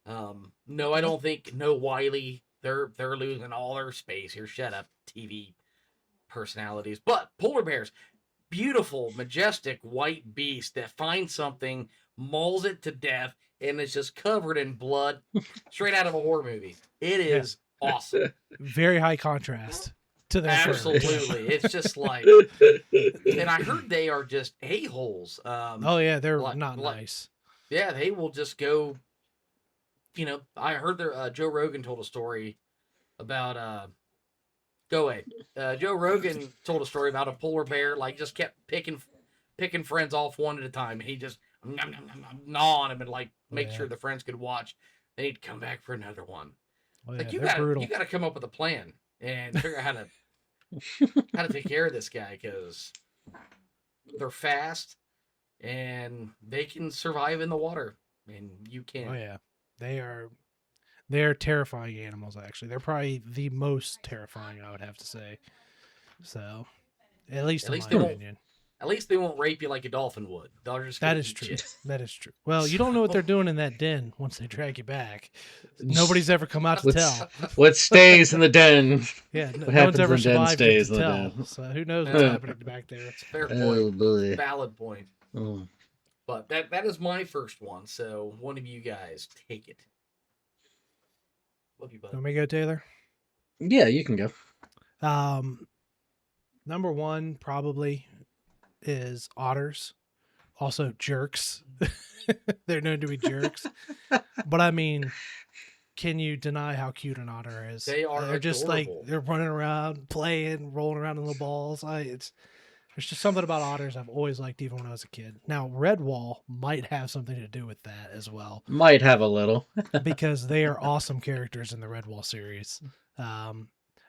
No, I don't think. No, Wiley. They're losing all their space here. Shut up, TV personalities. But polar bears, beautiful, majestic white beast that finds something, mauls it to death, and it's just covered in blood, straight out of a horror movie. It is awesome. Very high contrast to their Absolutely. It's just like, and I heard they are just a-holes. They're not nice. Yeah, they will just go, I heard Joe Rogan told a story about, go away. Joe Rogan told a story about a polar bear, like just kept picking friends off one at a time. He just gnaw on him and like make sure the friends could watch. Then he'd come back for another one. Like you got to come up with a plan and figure out how to take care of this guy because they're fast and they can survive in the water and you can't. Oh yeah, they're terrifying animals. Actually, they're probably the most terrifying, I would have to say. So, at least in my opinion. At least they won't rape you like a dolphin would. That is true. That is true. Well, you don't know what they're doing in that den once they drag you back. Nobody's ever come out to tell. What stays in the den? Yeah, what no one's ever in the den survived stays to in the tell. den. So who knows what's happening back there? It's a fair point. Oh boy. Valid point. Oh. But that is my first one. So one of you guys take it. Love you, bud. Want me to go, Taylor? Yeah, you can go. Number 1 probably is otters. Also jerks. They're known to be jerks. But I mean, can you deny how cute an otter is? They're just like, they're running around, playing, rolling around in little balls. There's just something about otters I've always liked, even when I was a kid. Now, Redwall might have something to do with that as well, Might have a little. because they are awesome characters in the Redwall series.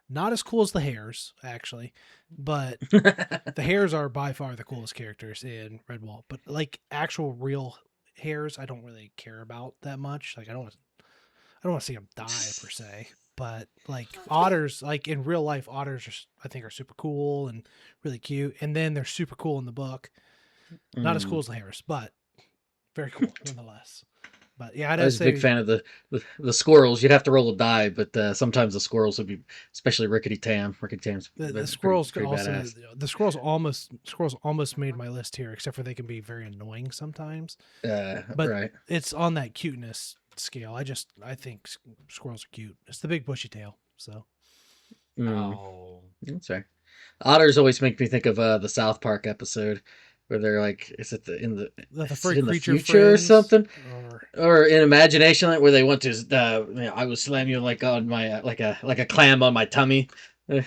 Not as cool as the hares, actually, but the hares are by far the coolest characters in Redwall. But like actual real hares, I don't really care about that much. Like I don't want to see them die per se. But like otters, like in real life, otters I think are super cool and really cute. And then they're super cool in the book. Not as cool as the hares, but very cool nonetheless. But yeah, I was a big fan of the squirrels. You'd have to roll a die, but sometimes the squirrels would be, especially Rickety Tam. Rickety Tam's the squirrels pretty also badass. the squirrels almost made my list here, except for they can be very annoying sometimes. But Right. it's on that cuteness scale. I think squirrels are cute. It's the big bushy tail. So Oh, That's right. Otters always make me think of the South Park episode where they're like, is it the is furry it in the creature future or friends, something? or Or in Imagination, like, where they went to, I would slam you like on my like a clam on my tummy,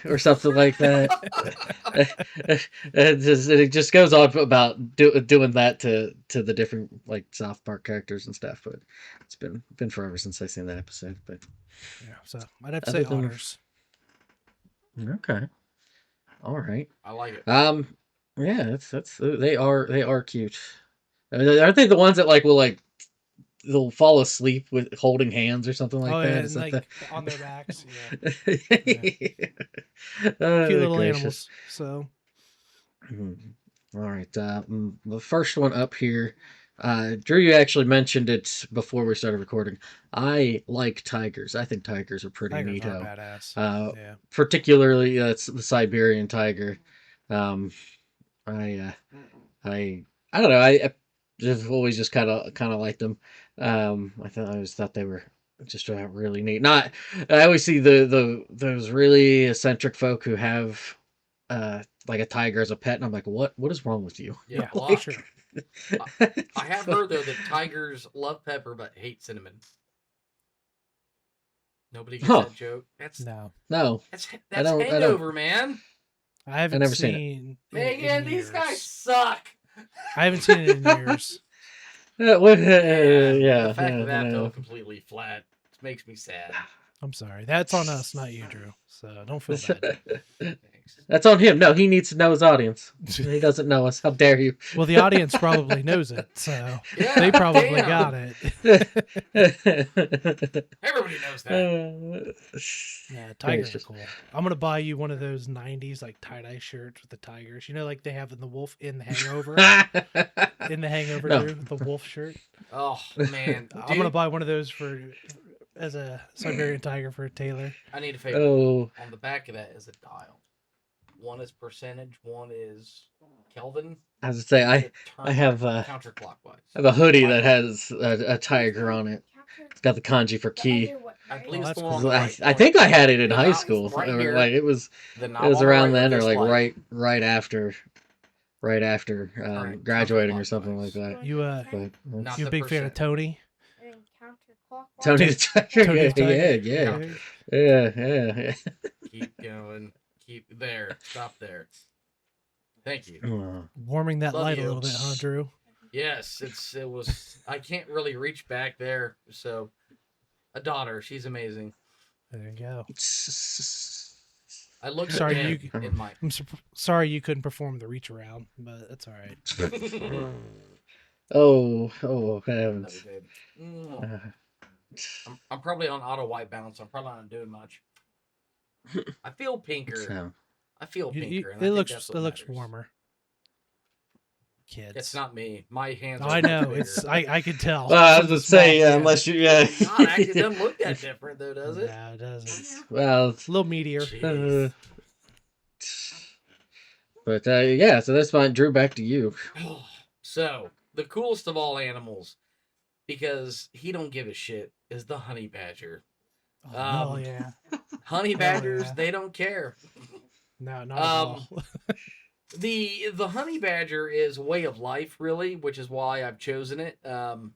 or something like that. It just goes on about doing that to the different like South Park characters and stuff. But it's been forever since I've seen that episode. But yeah. So I'd have to Other say than- otters. okay, all right. I like it. Yeah, that's they are cute. Aren't they the ones that like will like they'll fall asleep with holding hands or something like Oh that? yeah, Is and that like on their backs. Yeah. Oh, Cute little gracious. animals. So All right. The first one up here, Drew, you actually mentioned it before we started recording. I like tigers. I think tigers are pretty tigers are neato. badass. Yeah. Particularly, it's the Siberian tiger. Um, I don't know. I just always just kind of liked them. I always thought they were just really neat. Not, I always see those really eccentric folk who have like a tiger as a pet, and I'm like, what is wrong with you? Yeah, Yeah, well, for sure. I have heard though that tigers love pepper but hate cinnamon. Nobody gets Huh. that joke. That's No, No, that's I don't- hangover, man. I haven't never seen it. seen it Megan, in these years. guys suck. I haven't seen it in years. yeah, The fact that that no. fell completely flat makes me sad. I'm sorry. That's on us, not you, Drew. So don't feel bad. Thanks. That's on him. No, he needs to know his audience. He doesn't know us. How dare you? Well, the audience probably knows it, so Yeah, they probably damn. got it. Everybody knows that. Yeah, tigers are Gracious. cool. I'm gonna buy you one of those '90s like tie-dye shirts with the tigers. You know, like they have in the Wolf in the Hangover. In the Hangover, No. Drew, the wolf shirt. Oh man, I'm gonna buy one of those as a Siberian tiger for Taylor. I need a favor. Oh, On the back of that is a dial. One is percentage. One is Kelvin. I was to say I It turns have counterclockwise. have a hoodie that has a tiger on it. It's got the kanji for key. I believe Oh, it's the that's one on cool. the I, right. I think I had it in The high knob is school. right Or, here. like it was The knob it was on the around right then, or of this like light. right after Alright, graduating or something like counterclockwise. that. You But Not you a the big fan of percent. Tony? And counterclockwise. Tony the Tiger, Tony the Tiger. yeah. Keep going. Keep there. Stop there. Thank you. Oh. Warming that Love light you. a little bit, huh, Drew? Yes, it was. I can't really reach back there, so a daughter. She's amazing. There you go. I looked Sorry, dead you- in my. I'm sorry you couldn't perform the reach around, but that's all right. Oh, Love heavens. you, babe. I'm probably on auto white balance. I'm probably not doing much. I feel pinker. So, I feel You- pinker. and I it think looks that's what it looks matters. warmer. Kids. It's not me. My hands. Oh, Are I much know. bigger. It's I could tell. well, I was It's gonna a small say, man. unless you, God, actually, it doesn't look that different though, does it? No, it doesn't. well, It's a little meatier. Jeez. but yeah. So that's fine. Drew, back to you. So the coolest of all animals, because he don't give a shit, is the honey badger. Oh, hell Um, yeah. Honey Oh, badgers, yeah. they don't care. No, not at all. The honey badger is a way of life, really, which is why I've chosen it. And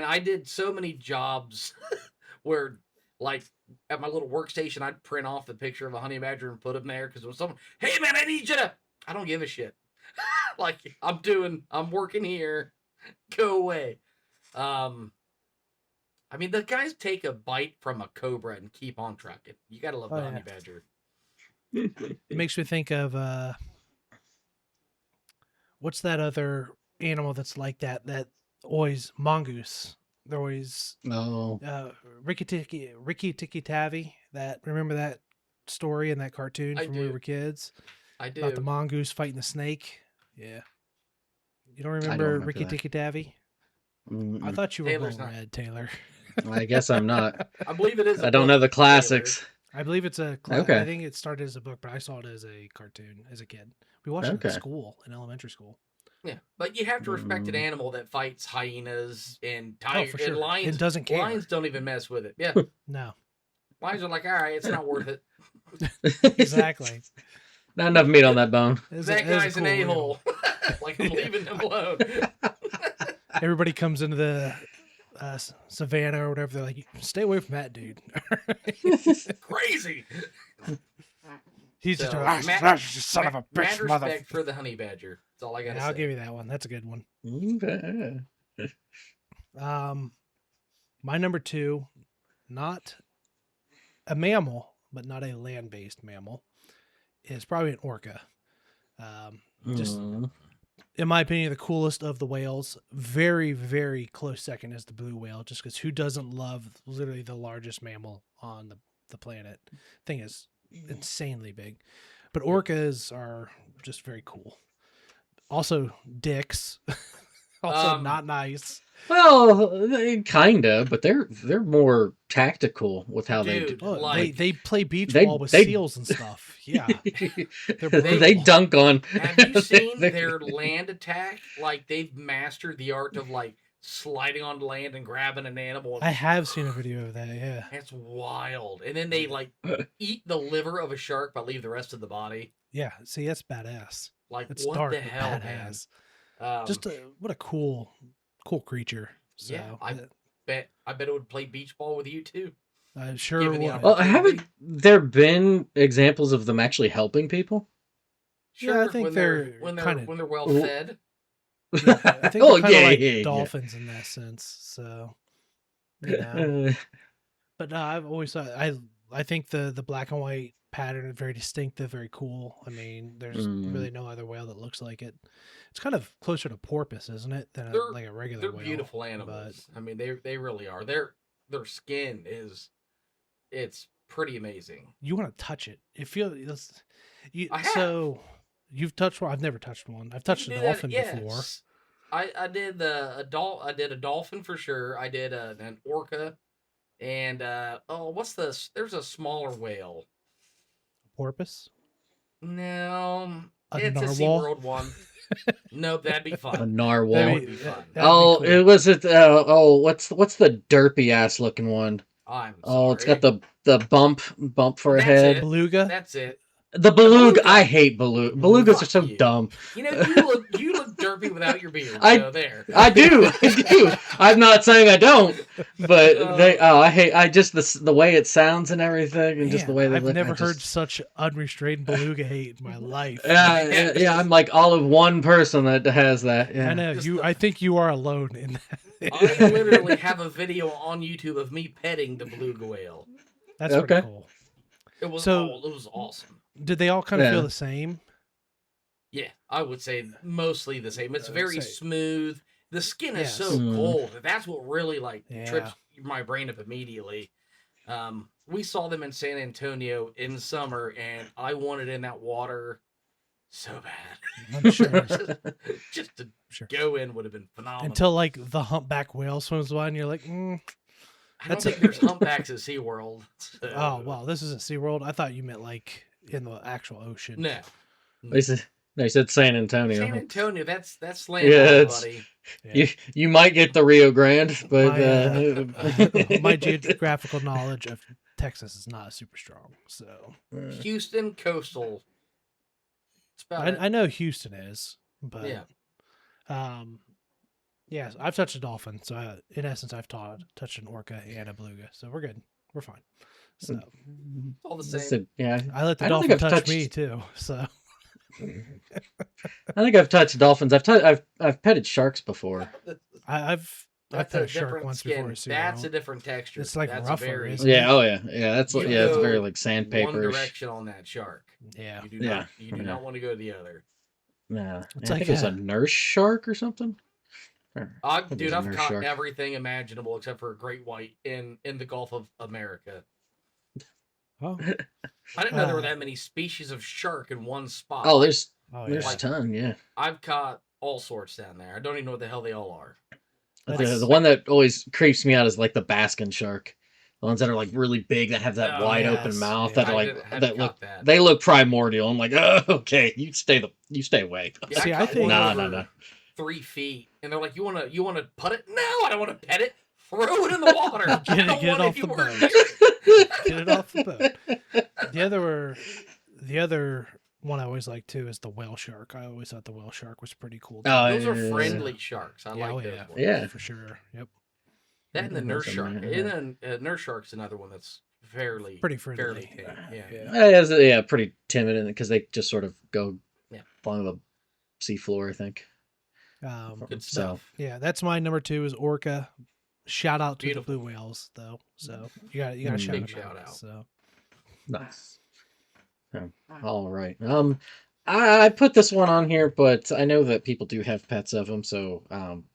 I did so many jobs where, like, at my little workstation, I'd print off the picture of a honey badger and put him there because when someone, hey man, I I don't give a shit. Like I'm working here. Go away. I mean, the guys take a bite from a cobra and keep on trucking. You gotta love the honey badger. It makes me think of what's that other animal that's like that? That always mongoose. They're always Ricky Tikki Tavi. That remember that story in that cartoon from when we were kids? I do. About the mongoose fighting the snake. Yeah. You don't remember Ricky Tikki Tavi? I thought you were well read, Taylor. I guess I'm not. I believe it is. I don't know the classics. Taylor. I believe it's a Okay. I think it started as a book, but I saw it as a cartoon as a kid. We watched it in school, in elementary school. Yeah, but you have to respect an animal that fights hyenas and tigers for sure. and lions. It doesn't care. Lions don't even mess with it. Yeah, No. lions are like, all right, it's not worth it. Exactly. Not enough meat on that bone. That guy's an a-hole. Like, I'm leaving him alone. Everybody comes into the savannah or whatever. They're like, stay away from that dude. Crazy. He's just son of a bitch, mad mother. respect for the honey badger. That's all I gotta say. I'll give you that one. That's a good one. My number 2, not a mammal, but not a land-based mammal, is probably an orca. Just in my opinion, the coolest of the whales. Very, very close second is the blue whale, just because who doesn't love literally the largest mammal on the planet? Thing is insanely big. But orcas are just very cool. Also dicks. Also not nice. Well, kinda, but they're more tactical with how they do. They play beach ball with seals and stuff. Yeah, they dunk on. Have you seen their land attack? Like they've mastered the art of like sliding on land and grabbing an animal. I have seen a video of that. Yeah, it's wild. And then they like eat the liver of a shark but leave the rest of the body. Yeah, see, that's badass. Like it's what dark, the hell, badass. Man? Just what a cool creature. So, yeah, I bet it would play beach ball with you too. I'm sure. Well, haven't there been examples of them actually helping people? Sure, yeah, I think when they're well fed. Yeah, I think they're kind of like dolphins in that sense. So, you know. But I've always thought I think the black and white pattern is very distinctive, very cool. I mean, there's really no other whale that looks like it. It's kind of closer to porpoise, isn't it, than like a regular whale? They're beautiful animals. But... I mean, they really are. Their skin it's pretty amazing. You want to touch it. It feels. So you've touched one. I've never touched one. I've touched a dolphin before. I did a dolphin for sure. I did an orca, and there's a smaller whale. Porpoise? No, it's narwhal? A SeaWorld one. Nope, that'd be fun. A narwhal. That'd be fun. Cool. It was it. What's the derpy ass looking one? I'm sorry. It's got the bump for a head. It. Beluga. That's it. The beluga. I hate beluga. Belugas are so dumb. You know, you look derpy without your beard. There. I do. I'm not saying I don't, but I just the way it sounds and everything, and just the way they look. I've never heard such unrestrained beluga hate in my life. Yeah, I'm like all of one person that has that. Yeah. I know I think you are alone in that. I literally have a video on YouTube of me petting the beluga whale. That's pretty cool. It was awesome. Did they all kind of feel the same? Yeah, I would say mostly the same. It's very smooth. The skin is so cold. That's what really trips my brain up immediately. We saw them in San Antonio in summer, and I wanted in that water so bad. I'm sure. just to go in would have been phenomenal. Until the humpback whale swims by, and you're like, I don't think there's humpbacks at SeaWorld. So. Oh, wow. This isn't SeaWorld. I thought you meant in the actual ocean. No. They said San Antonio. San Antonio, that's land, buddy. Yeah. You might get the Rio Grande, but my geographical knowledge of Texas is not super strong. So Houston coastal. I know Houston is, but yes, I've touched a dolphin. So in essence, I've touched an orca and a beluga. So we're good. We're fine. So all the same. Yeah, I let the dolphin touch me too. So I think I've touched dolphins. I've petted sharks before. I've That's pet a a shark different once skin. before. Too, That's though. a different texture. It's like That's rougher, very. isn't it? Yeah, oh yeah. That's You yeah, it's very go like one sandpaperish. direction on that shark. Yeah. You do Yeah, not. You do yeah. not want to go the other. Yeah, It's I like think it was a a- nurse shark or something. I think it was a I've nurse caught shark. everything imaginable except for a great white in the Gulf of America. Oh, I didn't know there were Uh, that many species of shark in one spot. Oh, Like, there's yeah. a ton. Yeah, I've caught all sorts down there. I don't even know what the hell they all are. That's- the one that always creeps me out is like the baskin shark. The ones that are like really big that have that Oh, wide yes, open mouth yeah. that are I like haven't that caught look that. they look primordial. I'm like, oh, okay, you stay away. Yeah, See, I I caught think- one No, over no. 3 feet, and they're like, "You wanna put it? No, I don't want to pet it. Throw it in the water. I Get it- don't get it want off the anywhere boat. near it." Get it off the boat. The other one I always like too is the whale shark. I always thought the whale shark was pretty cool. Too. Oh, Those are yeah. friendly sharks. I Yeah, like oh, those yeah. ones. Yeah. for sure. Yep, That and the Yeah, nurse that's shark. amazing. And then nurse shark's another one that's fairly pretty friendly. fairly tame. Yeah. Yeah, pretty timid because they just sort of go Yeah. along the seafloor, I think. Good So stuff. Yeah, that's my number 2 is orca. Shout out to Beautiful. the blue whales though. So you got to Mm. shout Big them shout out. out. So nice. Yeah, all right. I put this one on here, but I know that people do have pets of them, so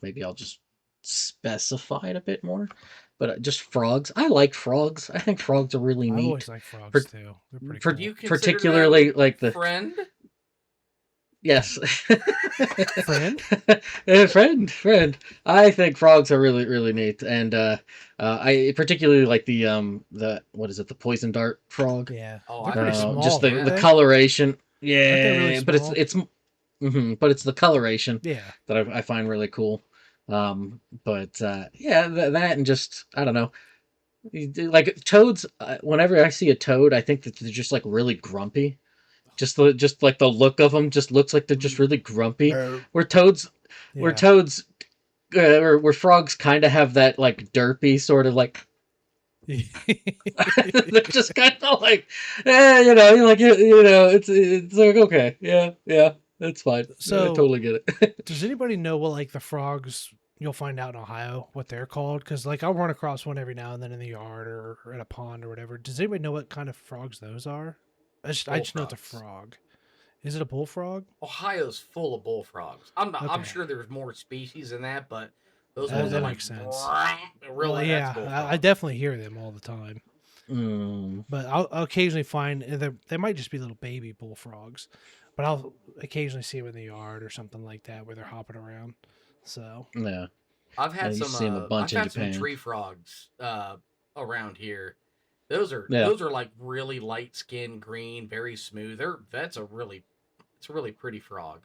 maybe I'll just specify it a bit more. But just frogs. I like frogs. I think frogs are really I've neat. always liked frogs too. They're pretty for- cool. You consider Particularly them like the friend? yes. Friend? Friend. I think frogs are really, really neat, and I particularly like the what is it, the poison dart frog? Yeah, Oh, they're I pretty know. small. Just the, aren't the they? coloration. Yeah, really but small? but it's the coloration Yeah, that I find really cool. But yeah, that and just I don't know. Like toads, whenever I see a toad, I think that they're just like really grumpy. Just like the look of them just looks like they're just really grumpy. Where toads, where yeah. toads, where frogs kind of have that like derpy sort of like. They're just kind of like, you know, you're like you know, it's like okay, yeah, that's fine. So- I totally get it. Does anybody know what like the frogs you'll find out in Ohio what they're called? Because like I'll run across one every now and then in the yard or at a pond or whatever. Does anybody know what kind of frogs those are? I just know it's a Bullfrogs. frog. Is it a bullfrog? Ohio's full of bullfrogs. I'm Okay. sure there's more species than that, but those That- ones that are like makes sense. really. Well, yeah, I definitely hear them all the time. But I'll occasionally find they might just be little baby bullfrogs, but I'll occasionally see them in the yard or something like that where they're hopping around. So Yeah. I've had Yeah, you some. see 'em a bunch I've in had some Japan. tree frogs around here. Those Yeah. are like really light skinned green, very smooth. It's a really pretty frog.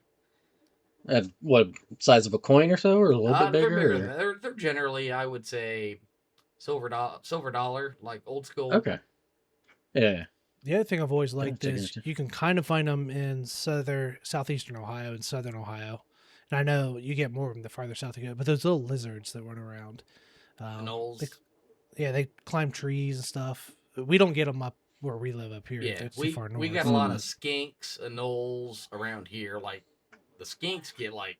What size of a coin or so, or a little bit They're bigger? than that. They're generally, I would say, silver dollar, like old school. Okay. Yeah. the other thing I've always liked check it is out. you can kind of find them in southeastern Ohio and southern Ohio. And I know you get more of them the farther south you go, but those little lizards that run around. Anoles. They climb trees and stuff. We don't get them up where we live up here. Yeah, It's too we far north. we got a lot of skinks, anoles around here. Like the skinks get like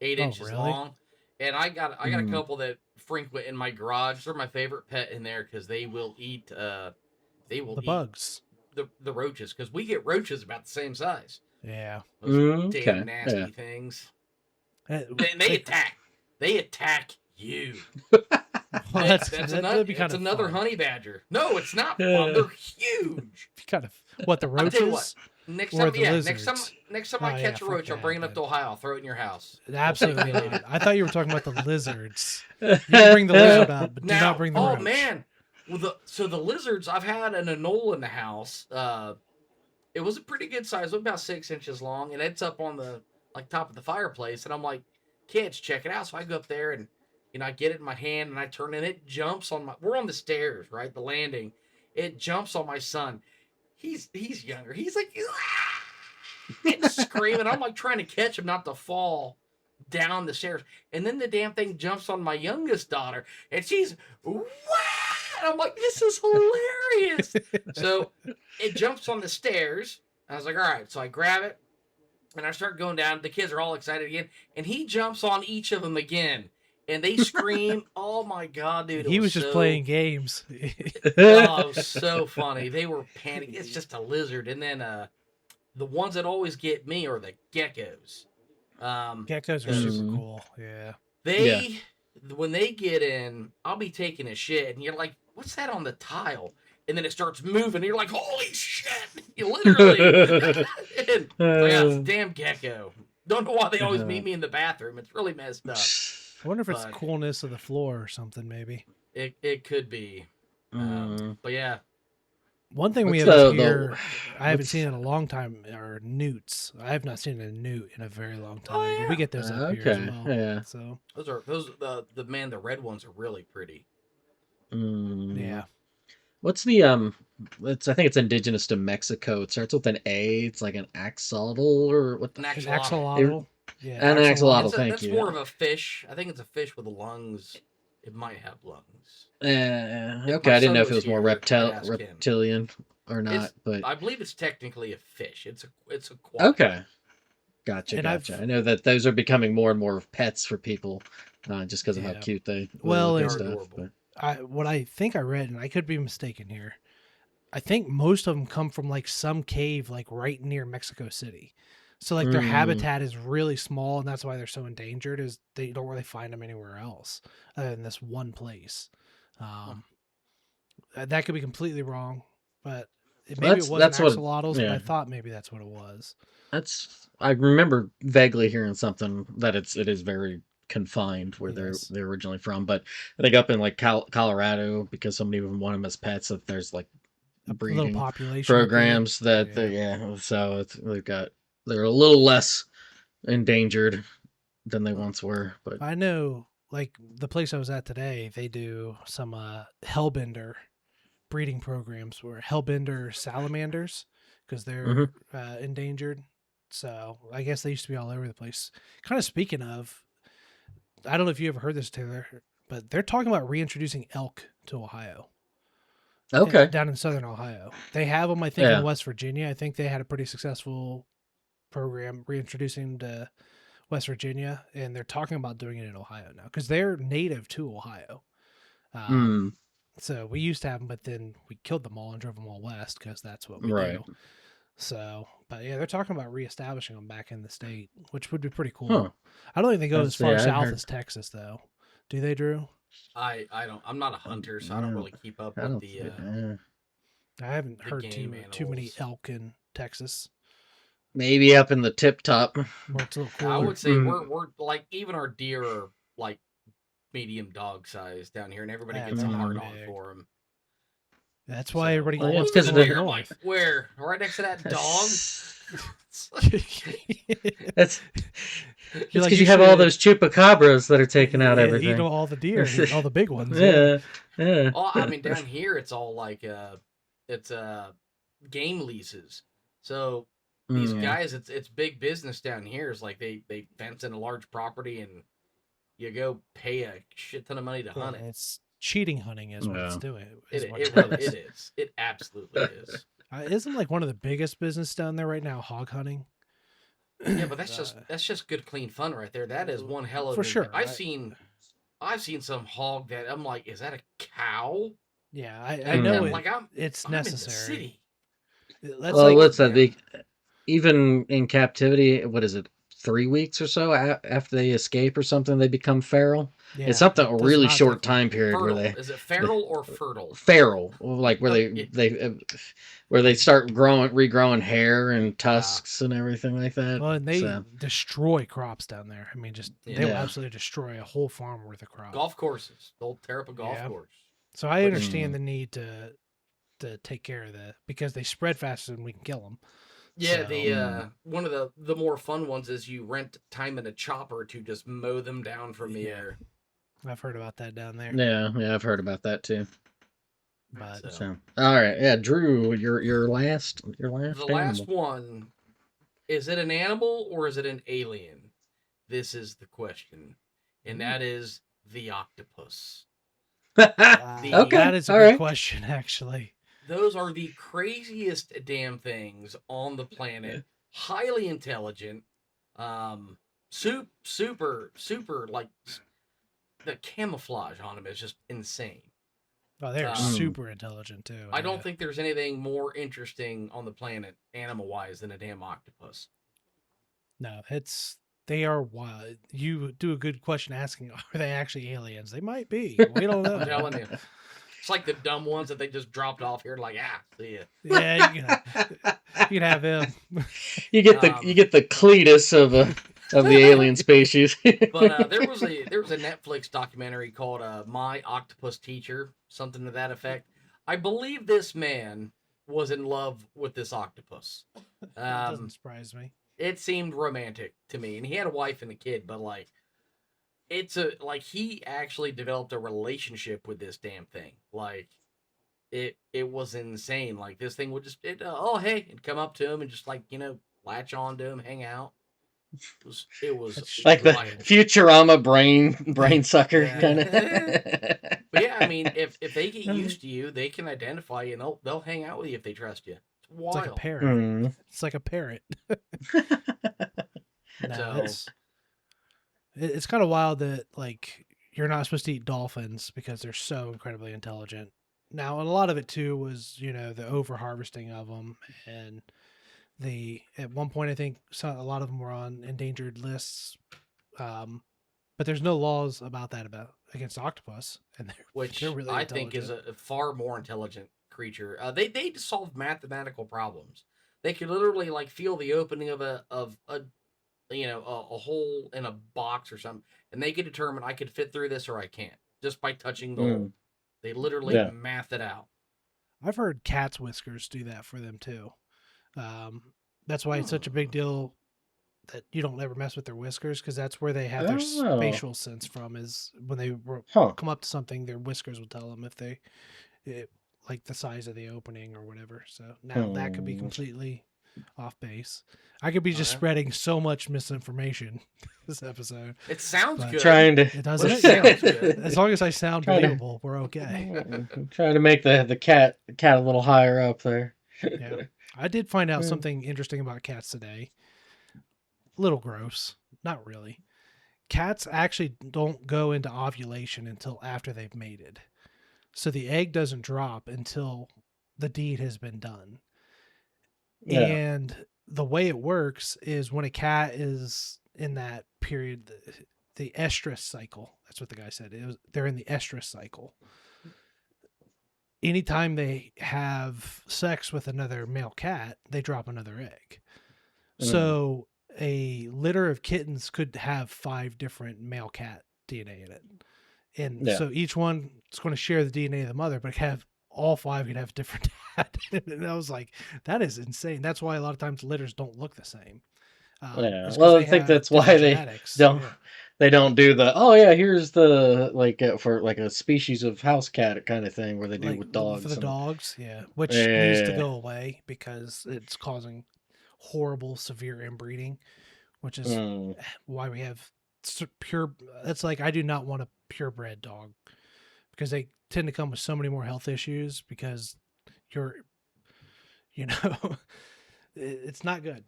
8 Oh, inches really? long, and I got a Mm. couple that frequent in my garage. They're my favorite pet in there because they will eat the eat bugs. the roaches because we get roaches about the same size. Yeah. Those Okay, damn nasty yeah. things. Uh, And they attack. They attack you. well, that'd be kind it's of another fun. honey badger. No, it's not Yeah. fun. They're huge. Be kind of what the I'll tell you roaches. Next Or time, the next time lizards. I Oh, catch yeah, a roach, fuck I'll bring it that, up to Ohio. I'll throw it in your house. Absolutely Thank you. not. I thought you were talking about the lizards. You can bring the lizard up, but do Now, not bring the roach. man, well, the lizards. I've had an anole in the house. It was a pretty good size, it was about 6 inches long, and it's up on the top of the fireplace. And I'm like, kids, check it out. So I go up there and I get it in my hand and I turn it. And it jumps on my. We're on the stairs, right, the landing. It jumps on my son. He's younger. He's like, and screaming. I'm like trying to catch him not to fall down the stairs. And then the damn thing jumps on my youngest daughter, and she's wow! And I'm like, this is hilarious. So it jumps on the stairs. I was like, all right. So I grab it, And I start going down. The kids are all excited again, and he jumps on each of them again, and they scream. Oh my god, dude! He was just playing games. Oh, it was so funny. They were panicking. It's just a lizard, and then the ones that always get me are the geckos. Geckos are super cool. Yeah. They when they get in, I'll be taking a shit, and you're like, "What's that on the tile?" And then it starts moving, and you're like, "Holy shit!" You literally, and, yeah, it's a damn gecko. Don't know why they always meet me in the bathroom. It's really messed up. I wonder if it's coolness of the floor or something. Maybe it could be. But yeah. One thing we have here, I haven't seen in a long time, are newts. I have not seen a newt in a very long time. Oh, yeah. But we get those up here as well. Yeah. So those the red ones are really pretty. Yeah. What's the I think it's indigenous to Mexico. It starts with an A. It's like an axolotl or what? An axolotl. Yeah, an axolotl. Thank you. That's more of a fish. I think it's a fish with lungs. It might have lungs. Okay, I didn't know if it was more reptilian or not, but I believe it's technically a fish. It's a okay. Gotcha. I know that those are becoming more and more pets for people, just because of how cute they look and stuff. What I think I read, and I could be mistaken here, I think most of them come from like some cave like right near Mexico City. So like their habitat is really small, and that's why they're so endangered. Is they don't really find them anywhere else other than this one place. That could be completely wrong, but maybe it wasn't axolotls. But I thought maybe that's what it was. I remember vaguely hearing something that it is very confined where they're originally from, but I think up in like Colorado, because so many of them want them as pets, that there's like breeding population programs that so they're a little less endangered than they once were. But I know, like the place I was at today, they do some hellbender breeding programs where hellbender salamanders, because they're endangered. So I guess they used to be all over the place. Kind of speaking of, I don't know if you ever heard this, Taylor, but they're talking about reintroducing elk to Ohio. Okay. Down in southern Ohio. They have them, I think, in West Virginia. I think they had a pretty successful program reintroducing them to West Virginia, and they're talking about doing it in Ohio now because they're native to Ohio. So we used to have them, but then we killed them all and drove them all west because that's what we do. So, but yeah, they're talking about reestablishing them back in the state, which would be pretty cool. Huh. I don't think they go as far south as Texas, though. Do they, Drew? I don't. I'm not a hunter, so I don't really keep up with the. I haven't heard too many elk in Texas. Maybe up in the tip top. I would say we're like, even our deer are like medium dog size down here, and everybody gets a hard on for them. That's why everybody wants to go north. Like, where? Right next to that dog? That's because you have all those chupacabras that are taking out everything. Eat all the deer, all the big ones. Yeah. Oh, I mean, down here it's all like it's game leases. So these guys, it's big business down here. It's like they fence in a large property and you go pay a shit ton of money to hunt it. It's cheating hunting is what it's doing. It is. It absolutely is. Isn't like one of the biggest business down there right now hog hunting? Yeah, but that's just good, clean fun right there. That is one hell of for sure. I've seen some hog that I'm like, is that a cow? Yeah, I know it's necessary. In the city. What's that? Even in captivity, what is it? 3 weeks or so after they escape or something, they become feral. Yeah, it's something a really short time period fertile. Where they is it feral or fertile? Feral, like where they start regrowing hair and tusks and everything like that. Well, and they destroy crops down there. I mean, they will absolutely destroy a whole farm worth of crops. Golf courses, they'll tear up a golf course. So I understand the need to take care of that because they spread faster than we can kill them. Yeah, so, one of the more fun ones is you rent time in a chopper to just mow them down from the air. I've heard about that down there. Yeah, I've heard about that too. But all right, yeah, Drew, your last the last one, is it an animal or is it an alien? This is the question, and that is the octopus. Okay, that is a good question, actually. Those are the craziest damn things on the planet. highly intelligent, super, like the camouflage on him is just insane. Oh, they're Um, super intelligent too. I don't think there's anything more interesting on the planet, animal-wise, than a damn octopus. No, they are wild. You do a good question asking, are they actually aliens? They might be. We don't know. I'm telling you. It's like the dumb ones that they just dropped off here, like, see ya. Yeah, you can have him. You get the Cletus of the alien species. But there was a Netflix documentary called My Octopus Teacher, something to that effect. I believe this man was in love with this octopus. That doesn't surprise me. It seemed romantic to me, and he had a wife and a kid, but like, he actually developed a relationship with this damn thing. Like, it was insane. Like, this thing would just oh hey, it'd come up to him and just, like, latch on to him, hang out. It was like the Futurama brain sucker kind of. But yeah, I mean, if they get used to you, they can identify you, and they'll hang out with you if they trust you. It's wild. It's like a parrot. It's like a parrot. No, it's kind of wild that, like, you're not supposed to eat dolphins because they're so incredibly intelligent. Now, and a lot of it too was, the over harvesting of them, and at one point I think a lot of them were on endangered lists, but there's no laws about that against octopus, and which they're really I think is a far more intelligent creature. They solve mathematical problems. They could literally, like, feel the opening of a hole in a box or something, and they could determine I could fit through this or I can't just by touching the hole. They literally math it out. I've heard cats' whiskers do that for them too. That's why it's such a big deal that you don't ever mess with their whiskers, because that's where they have their spatial sense from. Is when they come up to something, their whiskers will tell them if like the size of the opening or whatever. So now that could be completely off base. I could be just spreading so much misinformation this episode. It sounds good. It doesn't. It sounds good. As long as I sound believable, we're okay. Trying to make the cat a little higher up there. Yeah, I did find out something interesting about cats today. A little gross, not really. Cats actually don't go into ovulation until after they've mated, so the egg doesn't drop until the deed has been done. Yeah. And the way it works is when a cat is in that period, the estrus cycle, that's what the guy said. They're in the estrus cycle. Anytime they have sex with another male cat, they drop another egg. So a litter of kittens could have 5 different male cat DNA in it. And so each one is going to share the DNA of the mother, but all 5 could have different dad. And I was like, that is insane. That's why a lot of times litters don't look the same. Well, I think that's why they don't do the here's the for like a species of house cat kind of thing where they do with dogs. For the dogs, which needs to go away because it's causing horrible, severe inbreeding, which is why we have pure. That's like, I do not want a purebred dog because they tend to come with so many more health issues because it's not good.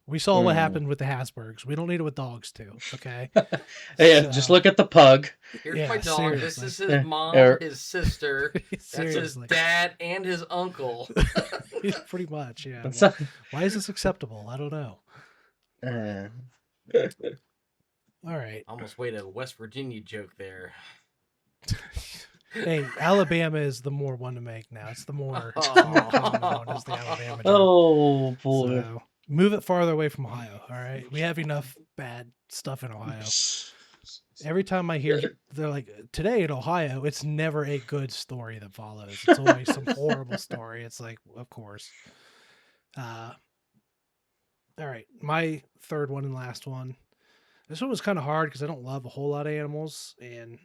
We saw what happened with the Habsburgs. We don't need it with dogs too. Okay. Just look at the pug. Here's my dog. Seriously. This is his mom, his sister. That's his dad and his uncle. Pretty much, yeah. Why is this acceptable? I don't know. All right. Almost made a West Virginia joke there. Hey, Alabama is the more one to make now. It's the more common one is the Alabama joke. Oh boy. So, move it farther away from Ohio, all right? We have enough bad stuff in Ohio. Every time I hear, they're like, today in Ohio, it's never a good story that follows. It's always some horrible story. It's like, of course. All right, my third one and last one. This one was kind of hard because I don't love a whole lot of animals, and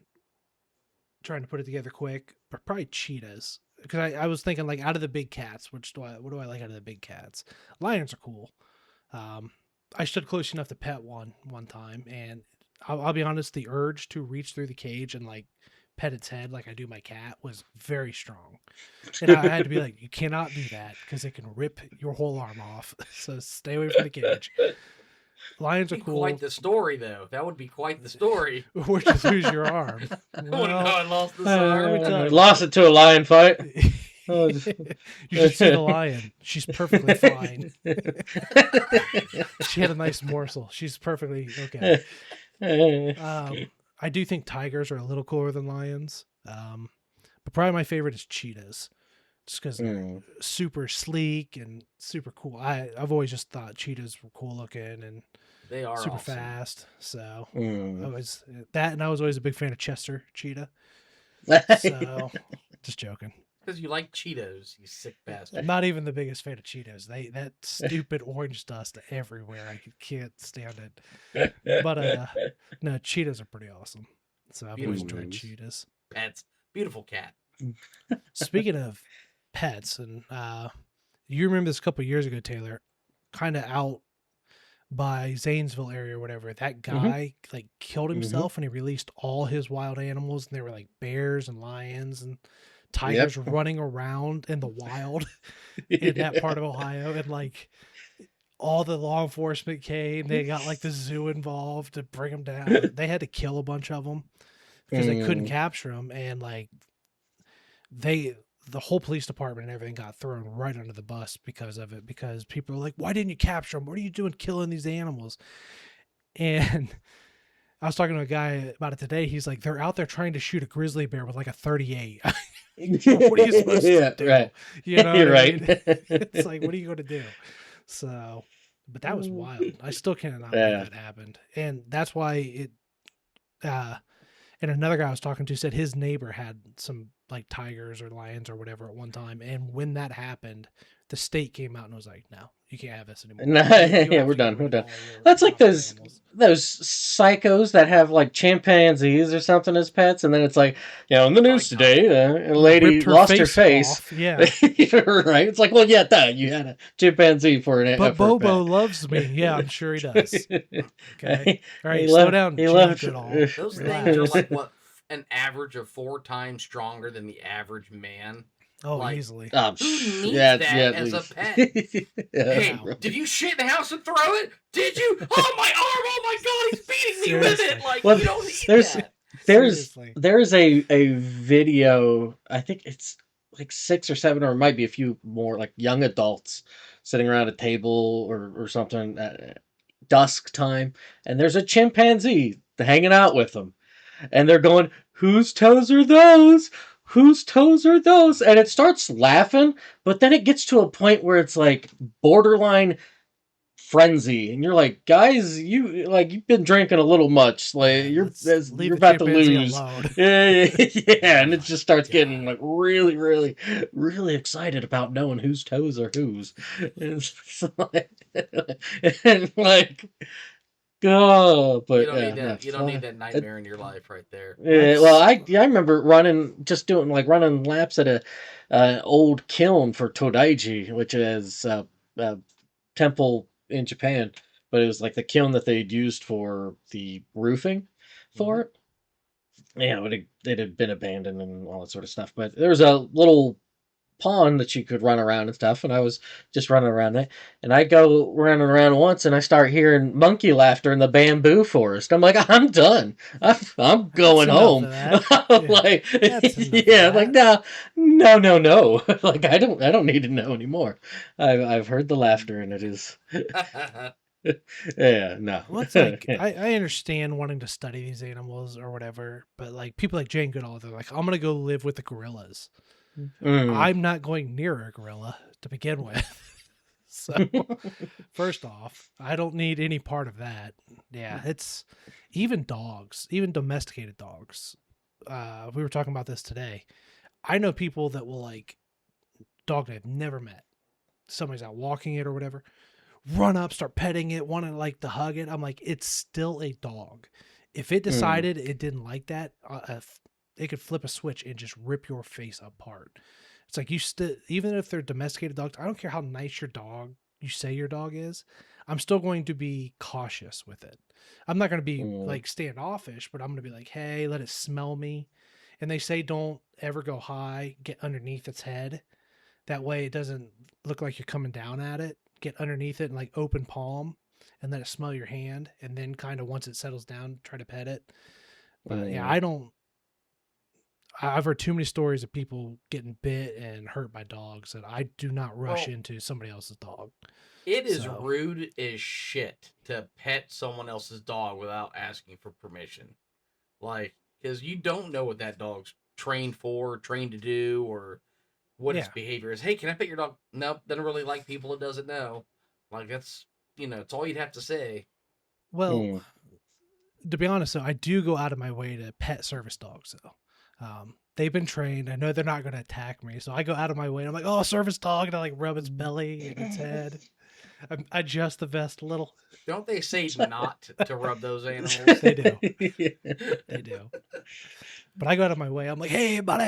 trying to put it together quick, but probably cheetahs. Because I was thinking, like, out of the big cats, what do I like out of the big cats? Lions are cool. I stood close enough to pet one time, and I'll be honest, the urge to reach through the cage and, like, pet its head like I do my cat was very strong. And I had to be like, you cannot do that because it can rip your whole arm off. So stay away from the cage. Lions are Be cool. quite the story, though. That would be quite the story. Which is who's your arm? I want to know I lost this let me tell arm. you. Lost it to a lion fight. Oh, you should see the lion. She's perfectly fine. She had a nice morsel. She's perfectly okay. I do think tigers are a little cooler than lions. But probably my favorite is cheetahs. Just because they're super sleek and super cool. I've always just thought cheetahs were cool looking and They are super awesome. fast. So I was that, and I was always a big fan of Chester cheetah. So just joking. Because you like Cheetos, you sick bastard. I'm not even the biggest fan of Cheetos. That stupid orange dust everywhere. I can't stand it. But no, Cheetos are pretty awesome. So I've always enjoyed Cheetos. Pets. Beautiful cat. Speaking of pets, and you remember this a couple years ago, Taylor, kind of out by Zanesville area or whatever, that guy like killed himself and he released all his wild animals, and they were like bears and lions and tigers running around in the wild in that part of Ohio, and like all the law enforcement came. They got like the zoo involved to bring them down. They had to kill a bunch of them because they couldn't capture them, and like the whole police department and everything got thrown right under the bus because of it, because people are like, why didn't you capture them? What are you doing killing these animals? And I was talking to a guy about it today. He's like, they're out there trying to shoot a grizzly bear with like a 38. What are you supposed to do? Right. You know, You're what I right. mean? It's like, what are you going to do? So, but that was wild. I still cannot believe that happened. And that's why it, and another guy I was talking to said his neighbor had some like tigers or lions or whatever at one time. And when that happened, the state came out and was like, no, you can't have this anymore. No, You yeah, have we're to get done. rid We're of done. all your That's like wild those animals. psychos that have like chimpanzees or something as pets, and then it's like, in the news Like today, a lady Ripped lost her face. off. Yeah. Right? It's like, well, yeah, you had a chimpanzee for an But for a Bobo pet. loves me. Yeah, I'm sure he does. Okay. All right, He slow loved- down, he Jane loved- Goodall. Those Relax. things are like, what, an average of 4 times stronger than the average man. Oh, like- easily. Oh, Who needs yeah, that yeah, at as a least. pet? Yeah, Hey, Wow. did you shit in the house and throw it? Did you? Oh, my arm! Oh, my God, he's beating me with it! Seriously. Like, Well, you don't need there's- that. Seriously. There's a video, I think it's like 6 or 7, or it might be a few more, like young adults sitting around a table or something at dusk time, and there's a chimpanzee hanging out with them, and they're going, whose toes are those? Whose toes are those? And it starts laughing, but then it gets to a point where it's like borderline frenzy, and you're like, guys, you've been drinking a little much, like you're Let's leave the about to chimpanzee lose. alone. Yeah, and it just starts God. getting like really, really, really excited about knowing whose toes are whose. And it's like, and like, oh, but You don't need yeah, that. You don't need that nightmare in your life right there. yeah, well, I remember doing running laps at a old kiln for Todaiji, which is a temple in Japan, but it was like the kiln that they'd used for the roofing for it. Yeah, but it had been abandoned and all that sort of stuff. But there was a little pond that you could run around and stuff, and I was just running around it, and I go running around once, and I start hearing monkey laughter in the bamboo forest. I'm like, I'm done. I'm going enough home. of that. Yeah. Like, That's enough of yeah, that. like no. Like I don't need to know anymore. I've heard the laughter, and it is yeah, no. Well, it's like I understand wanting to study these animals or whatever, but like people like Jane Goodall, they're like, I'm gonna go live with the gorillas. I'm not going near a gorilla to begin with. So first off, I don't need any part of that. Yeah, it's even dogs, even domesticated dogs. We were talking about this today. I know people that will like dog they've never met. Somebody's out walking it or whatever, run up, start petting it, want to like to hug it. I'm like, it's still a dog. If it decided it didn't like that, it could flip a switch and just rip your face apart. It's like even if they're domesticated dogs, I don't care how nice you say your dog is, I'm still going to be cautious with it. I'm not going to be like standoffish, but I'm going to be like, hey, let it smell me. and they say don't ever go high, get underneath its head. That way it doesn't look like you're coming down at it. Get underneath it and like open palm and let it smell your hand. And then kind of once it settles down, try to pet it. But yeah, I've heard too many stories of people getting bit and hurt by dogs that I do not rush into somebody else's dog. It is rude as shit to pet someone else's dog without asking for permission. Like, because you don't know what that dog's trained for, trained to do, or what its behavior is. Hey, can I pet your dog? Nope, doesn't really like people it doesn't know. Like, that's, it's all you'd have to say. Well, to be honest, though, I do go out of my way to pet service dogs, though. They've been trained. I know they're not going to attack me, so I go out of my way. And I'm like, oh, service dog, and I like rub its belly and its head. I adjust the vest a little. Don't they say not to rub those animals? They do. They do. But I go out of my way. I'm like, hey, buddy,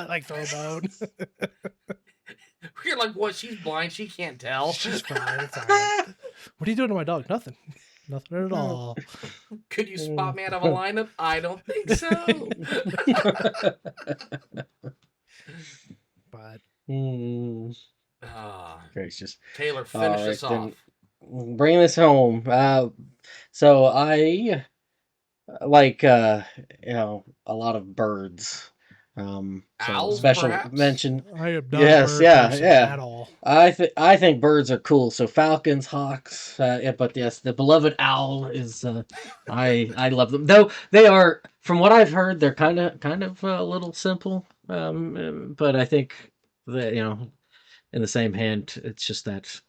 like throw a bone. You're like, what? She's blind. She can't tell. She's fine. It's all right. What are you doing to my dog? Nothing. Nothing at all. Could you spot me out of a lineup? I don't think so. But gracious. Taylor, finish us off. Bring this home. So I like a lot of birds. Owls, special perhaps? mention. I am not Yes, a bird yeah, person yeah. at all. I think birds are cool. So falcons, hawks, but yes, the beloved owl is. I love them. Though they are, from what I've heard, they're kind of a little simple. But I think that in the same hand, it's just that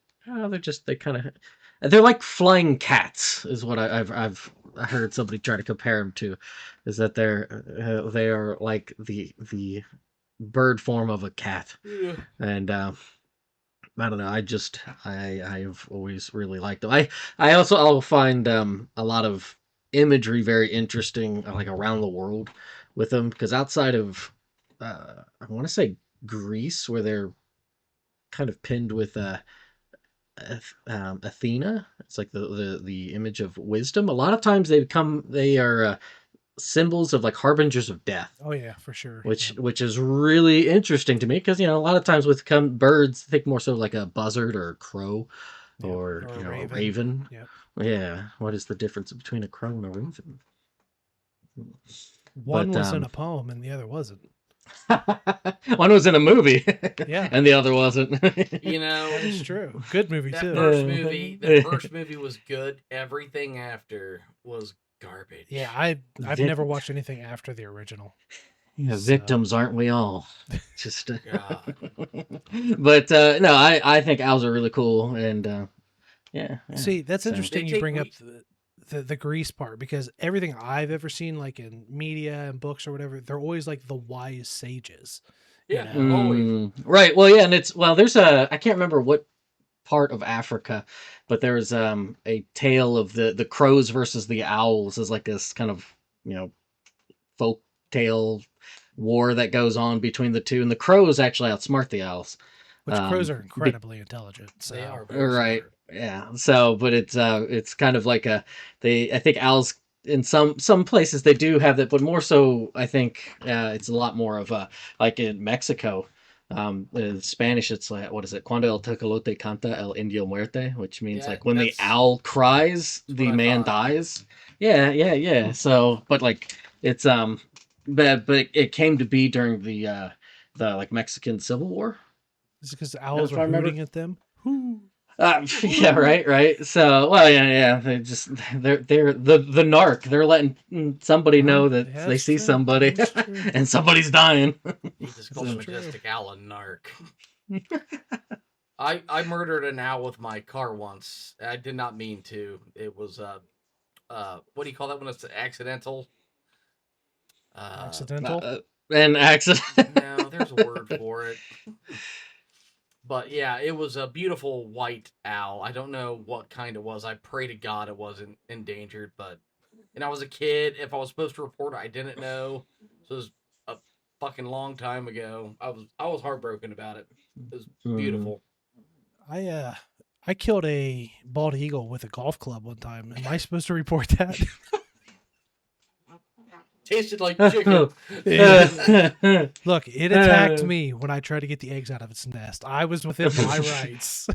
they're like flying cats, is what I've heard somebody try to compare them to, is that they are like the bird form of a cat, and I don't know. I've always really liked them. I'll find a lot of imagery very interesting, like around the world with them, because outside of I want to say Greece, where they're kind of pinned with Athena. It's like the image of wisdom. A lot of times they are symbols of like harbingers of death. Oh yeah, for sure. Which is really interesting to me, because a lot of times with birds, think more so like a buzzard or a crow, or a raven. Yep. Yeah. What is the difference between a crow and a raven? One was in a poem and the other wasn't. One was in a movie, yeah, and the other wasn't. It's true. Good movie too. That first movie was good. Everything after was garbage. Yeah, I've never watched anything after the original. Yeah, victims, aren't we all? Just, but no, I think owls are really cool, and yeah. See, that's interesting. You bring up the Greece part, because everything I've ever seen, like in media and books or whatever, they're always like the wise sages. Yeah, always. Right. Well, yeah, and there's I can't remember what part of Africa, but there's a tale of the crows versus the owls, as like this kind of folk tale war that goes on between the two, and the crows actually outsmart the owls. Which crows are incredibly intelligent. So. They are right. Smart. Yeah. So, but it's kind of like I think owls in some places they do have that, but more so I think it's a lot more of like in Mexico. In Spanish, it's like, what is it? Cuando el tecolote canta, el indio muerte, which means like when the owl cries, the man dies. Yeah. So, but like it's but it came to be during the like Mexican Civil War. Is it because the owls were hooting at them? Yeah, right. So, well, yeah. They're the narc. They're letting somebody know that they see somebody, and somebody's dying. He just called Majestic Owl a narc. I murdered an owl with my car once. I did not mean to. It was what do you call that when it's accidental? Accidental? An accident. No, there's a word for it. But yeah, it was a beautiful white owl. I don't know what kind it was. I pray to God it wasn't endangered, and I was a kid. If I was supposed to report it, I didn't know. So it was a fucking long time ago. I was heartbroken about it. It was beautiful. I killed a bald eagle with a golf club one time. Am I supposed to report that? tasted like chicken. Look, it attacked me when I tried to get the eggs out of its nest. I was within my rights.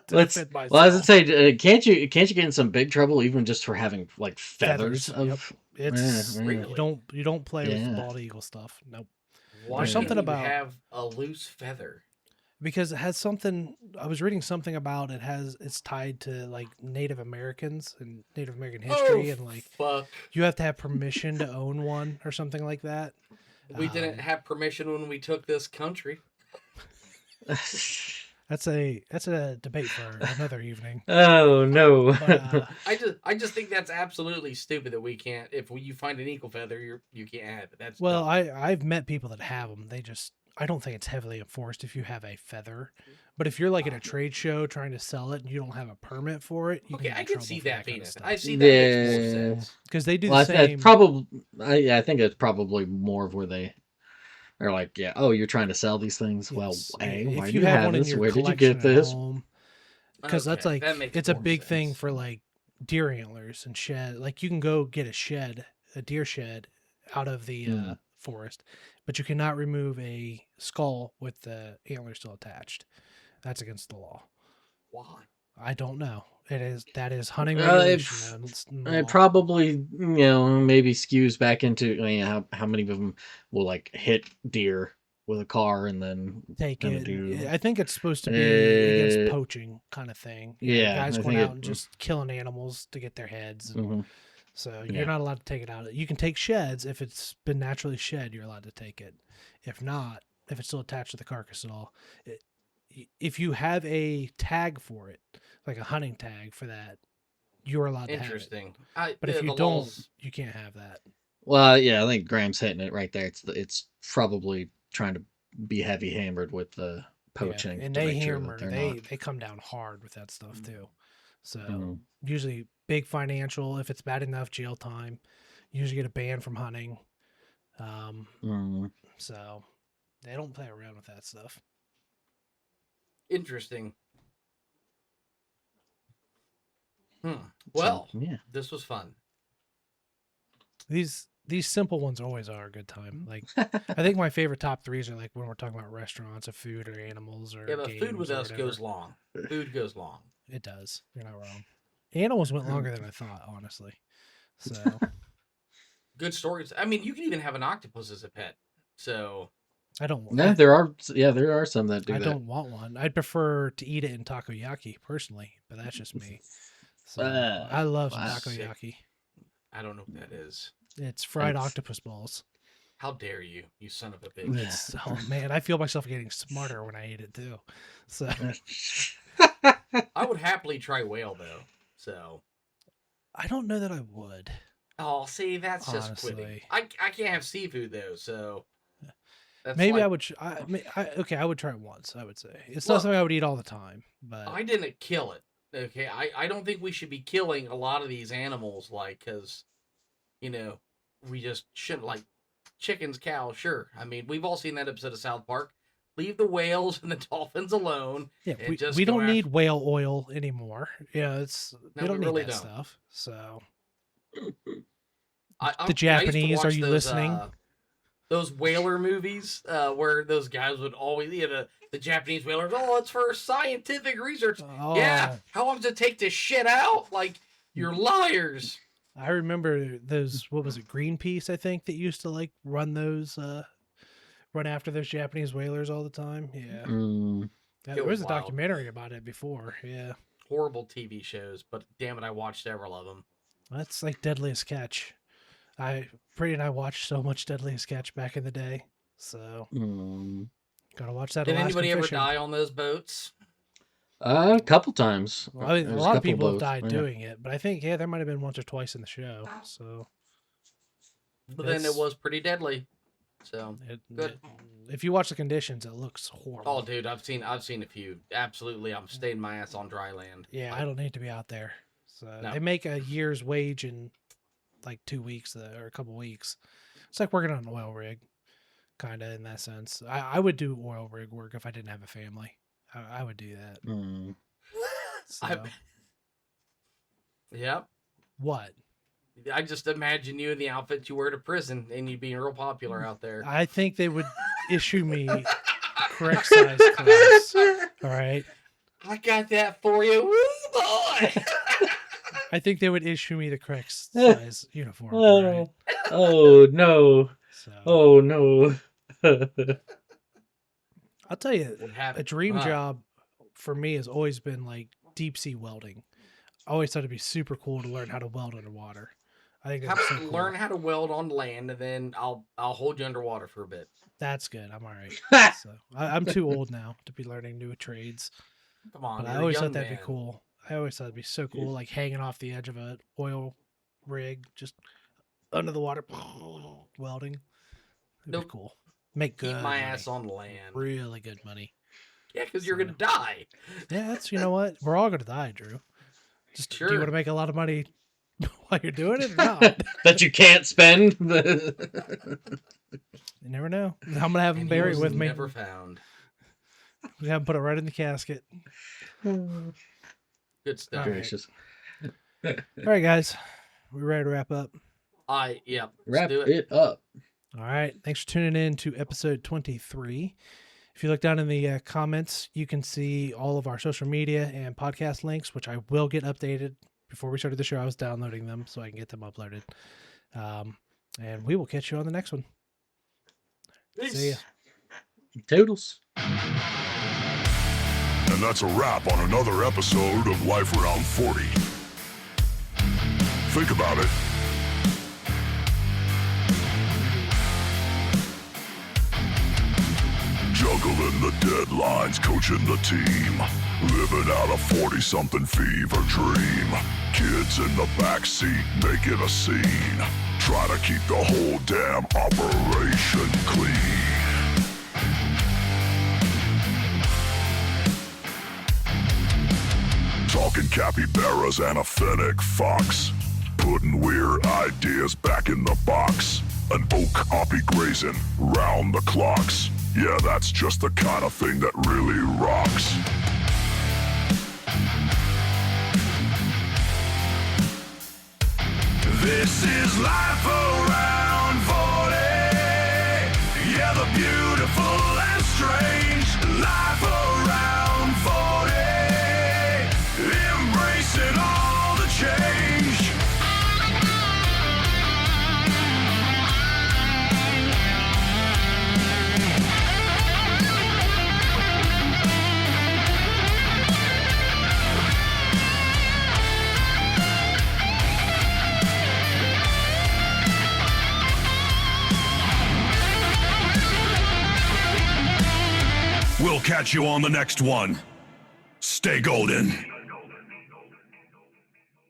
to defend myself. Well, I was gonna say, can't you get in some big trouble even just for having like feathers? Yep. It's Really? you don't play with bald eagle stuff. Nope. Why There's something can't you about have a loose feather? because it has something. I was reading something about it's tied to like Native Americans and Native American history, and like fuck. you have to have permission to own one or something like that. We didn't have permission when we took this country. That's a debate for another evening. Oh no! But, I just think that's absolutely stupid that we can't. If you find an eagle feather, you can't have it. That's well, dumb. I've met people that have them. I don't think it's heavily enforced if you have a feather. But if you're like at a trade show trying to sell it and you don't have a permit for it, you Okay, can I can see that, Venus. I see that makes more Yeah. sense. Because they do Well, the same. I think it's probably more of where they are like, yeah, oh, you're trying to sell these things. Well, Yes. hey, If why do you you have have one in this? your Where did you collection get at this? home, because that's Okay, like that makes it's a more big thing sense. for like deer antlers and shed. Like you can go get a deer shed out of the forest, but you cannot remove a skull with the antler still attached. That's against the law. Why? I don't know. That is hunting Well, regulation. it probably maybe skews back into how many of them will like hit deer with a car and then take kinda it. do. I think it's supposed to be against Uh, poaching kind of thing. yeah, Guys I going think out it. and just killing animals to get their heads. And Mhm. so Yeah. you're not allowed to take it out. You can take sheds if it's been naturally shed. You're allowed to take it. If not, if it's still attached to the carcass at all, if you have a tag for it, like a hunting tag for that, you're allowed to have it. Interesting. But if you the don't, laws- you can't have that. Well, yeah, I think Graham's hitting it right there. It's probably trying to be heavy hammered with the poaching Yeah. And to they make sure hammer. that they're They come down hard with that stuff too. So not. usually big financial. If it's bad enough, jail time. You usually get a ban from hunting. So they don't play around with that stuff. Interesting. Well, yeah. this was fun. These simple ones always are a good time. Like I think my favorite top threes are like when we're talking about restaurants of food or animals or Yeah, but food with games or us goes whatever. long. Food goes long. It does. You're not wrong. Animals went longer than I thought, honestly. So Good stories. I mean, you can even have an octopus as a pet. So I don't. Yeah, there are some that do I that. don't want one. I'd prefer to eat it in takoyaki personally, but that's just me. So I love some wow. takoyaki. I don't know what that is. It's fried It's- octopus balls. How dare you, you son of a bitch. It's, oh man, I feel myself getting smarter when I eat it too. So I would happily try whale though. So I don't know that I would. oh, see, that's just quitting. Honestly. I can't have seafood though, so that's Maybe like- I would. Okay, I would try it once. I would say it's Well, not something I would eat all the time, but I didn't kill it. Okay, I don't think we should be killing a lot of these animals, like, because, we just shouldn't, like, chickens, cows, sure. I mean, we've all seen that episode of South Park. Leave the whales and the dolphins alone. yeah, and just we go don't need after- whole oil anymore. Yeah, it's No, we don't we need really that don't. stuff. So I used to Japanese, watch are you listening? Those whaler movies where those guys would always, the Japanese whalers, oh, it's for scientific research. oh, Yeah, how long does it take to shit out? Like, you're liars. I remember those. What was it? Greenpeace, I think, that used to like run those, run after those Japanese whalers all the time. Yeah, there It was was a wild. documentary about it before. Yeah, Horrible TV shows, but damn it, I watched several of them. that's like Deadliest Catch. Pretty and I watched so much Deadliest Catch back in the day. So gotta watch that. Did Alaskan anybody ever fishing. die on those boats? A couple times. Well, I mean, a There's lot of couple people have boats, died yeah. doing it, but I think there might have been once or twice in the show. So But then it It's- was pretty deadly. So, Good. if you watch the conditions, it looks horrible. oh, dude, I've seen a few. Absolutely, I'm staying my ass on dry land. Yeah, Like, I don't need to be out there. So No. they make a year's wage in like 2 weeks or a couple weeks. It's like working on an oil rig, kind of in that sense. I would do oil rig work if I didn't have a family. I would do that. So, Yep. what? I just imagine you in the outfit you wear to prison, and you'd be real popular out there. I think they would issue me correct size clothes. All right. I got that for you, woo boy. I think they would issue me the correct size uniform. Right? Oh no! So Oh no! I'll tell you, What a happened? dream job for me has always been like deep sea welding. I always thought it'd be super cool to learn how to weld underwater. I think How that's so about cool. learn how to weld on land, and then I'll hold you underwater for a bit. That's good. I'm all right. So I'm too old now to be learning new trades. Come on, But I you're a always young thought that'd man. be cool. I always thought it'd be so cool, like hanging off the edge of an oil rig, just under the water, welding. It'd Nope. be cool. Make good Keep my money. ass on land. Really good money. Yeah, because you're So- gonna die. Yeah, that's, you know what? We're all gonna die, Drew. Just do you Sure. want to make a lot of money while you're doing it or not? That you can't spend. You never know. I'm gonna have him And he buried was with me. never found. We have him put it right in the casket. Good stuff. All right. Gracious. All right, guys. We ready to wrap up? Yeah. let's Wrap do it up. All right. Thanks for tuning in to episode 23. If you look down in the comments, you can see all of our social media and podcast links, which I will get updated. Before we started the show, I was downloading them so I can get them uploaded. And we will catch you on the next one. Peace. See ya. Toodles. And that's a wrap on another episode of Life Around 40. Think about it. Juggling the deadlines, coaching the team. Living out a 40-something fever dream. Kids in the backseat making a scene. Try to keep the whole damn operation clean. Talking capybaras and a fennec fox. Putting weird ideas back in the box. An oak hoppy grazing round the clocks. Yeah, that's just the kind of thing that really rocks. This is Life Around 40. Yeah, the beautiful and strange. Life Around 40. Embracing all the change. We'll catch you on the next one. Stay golden.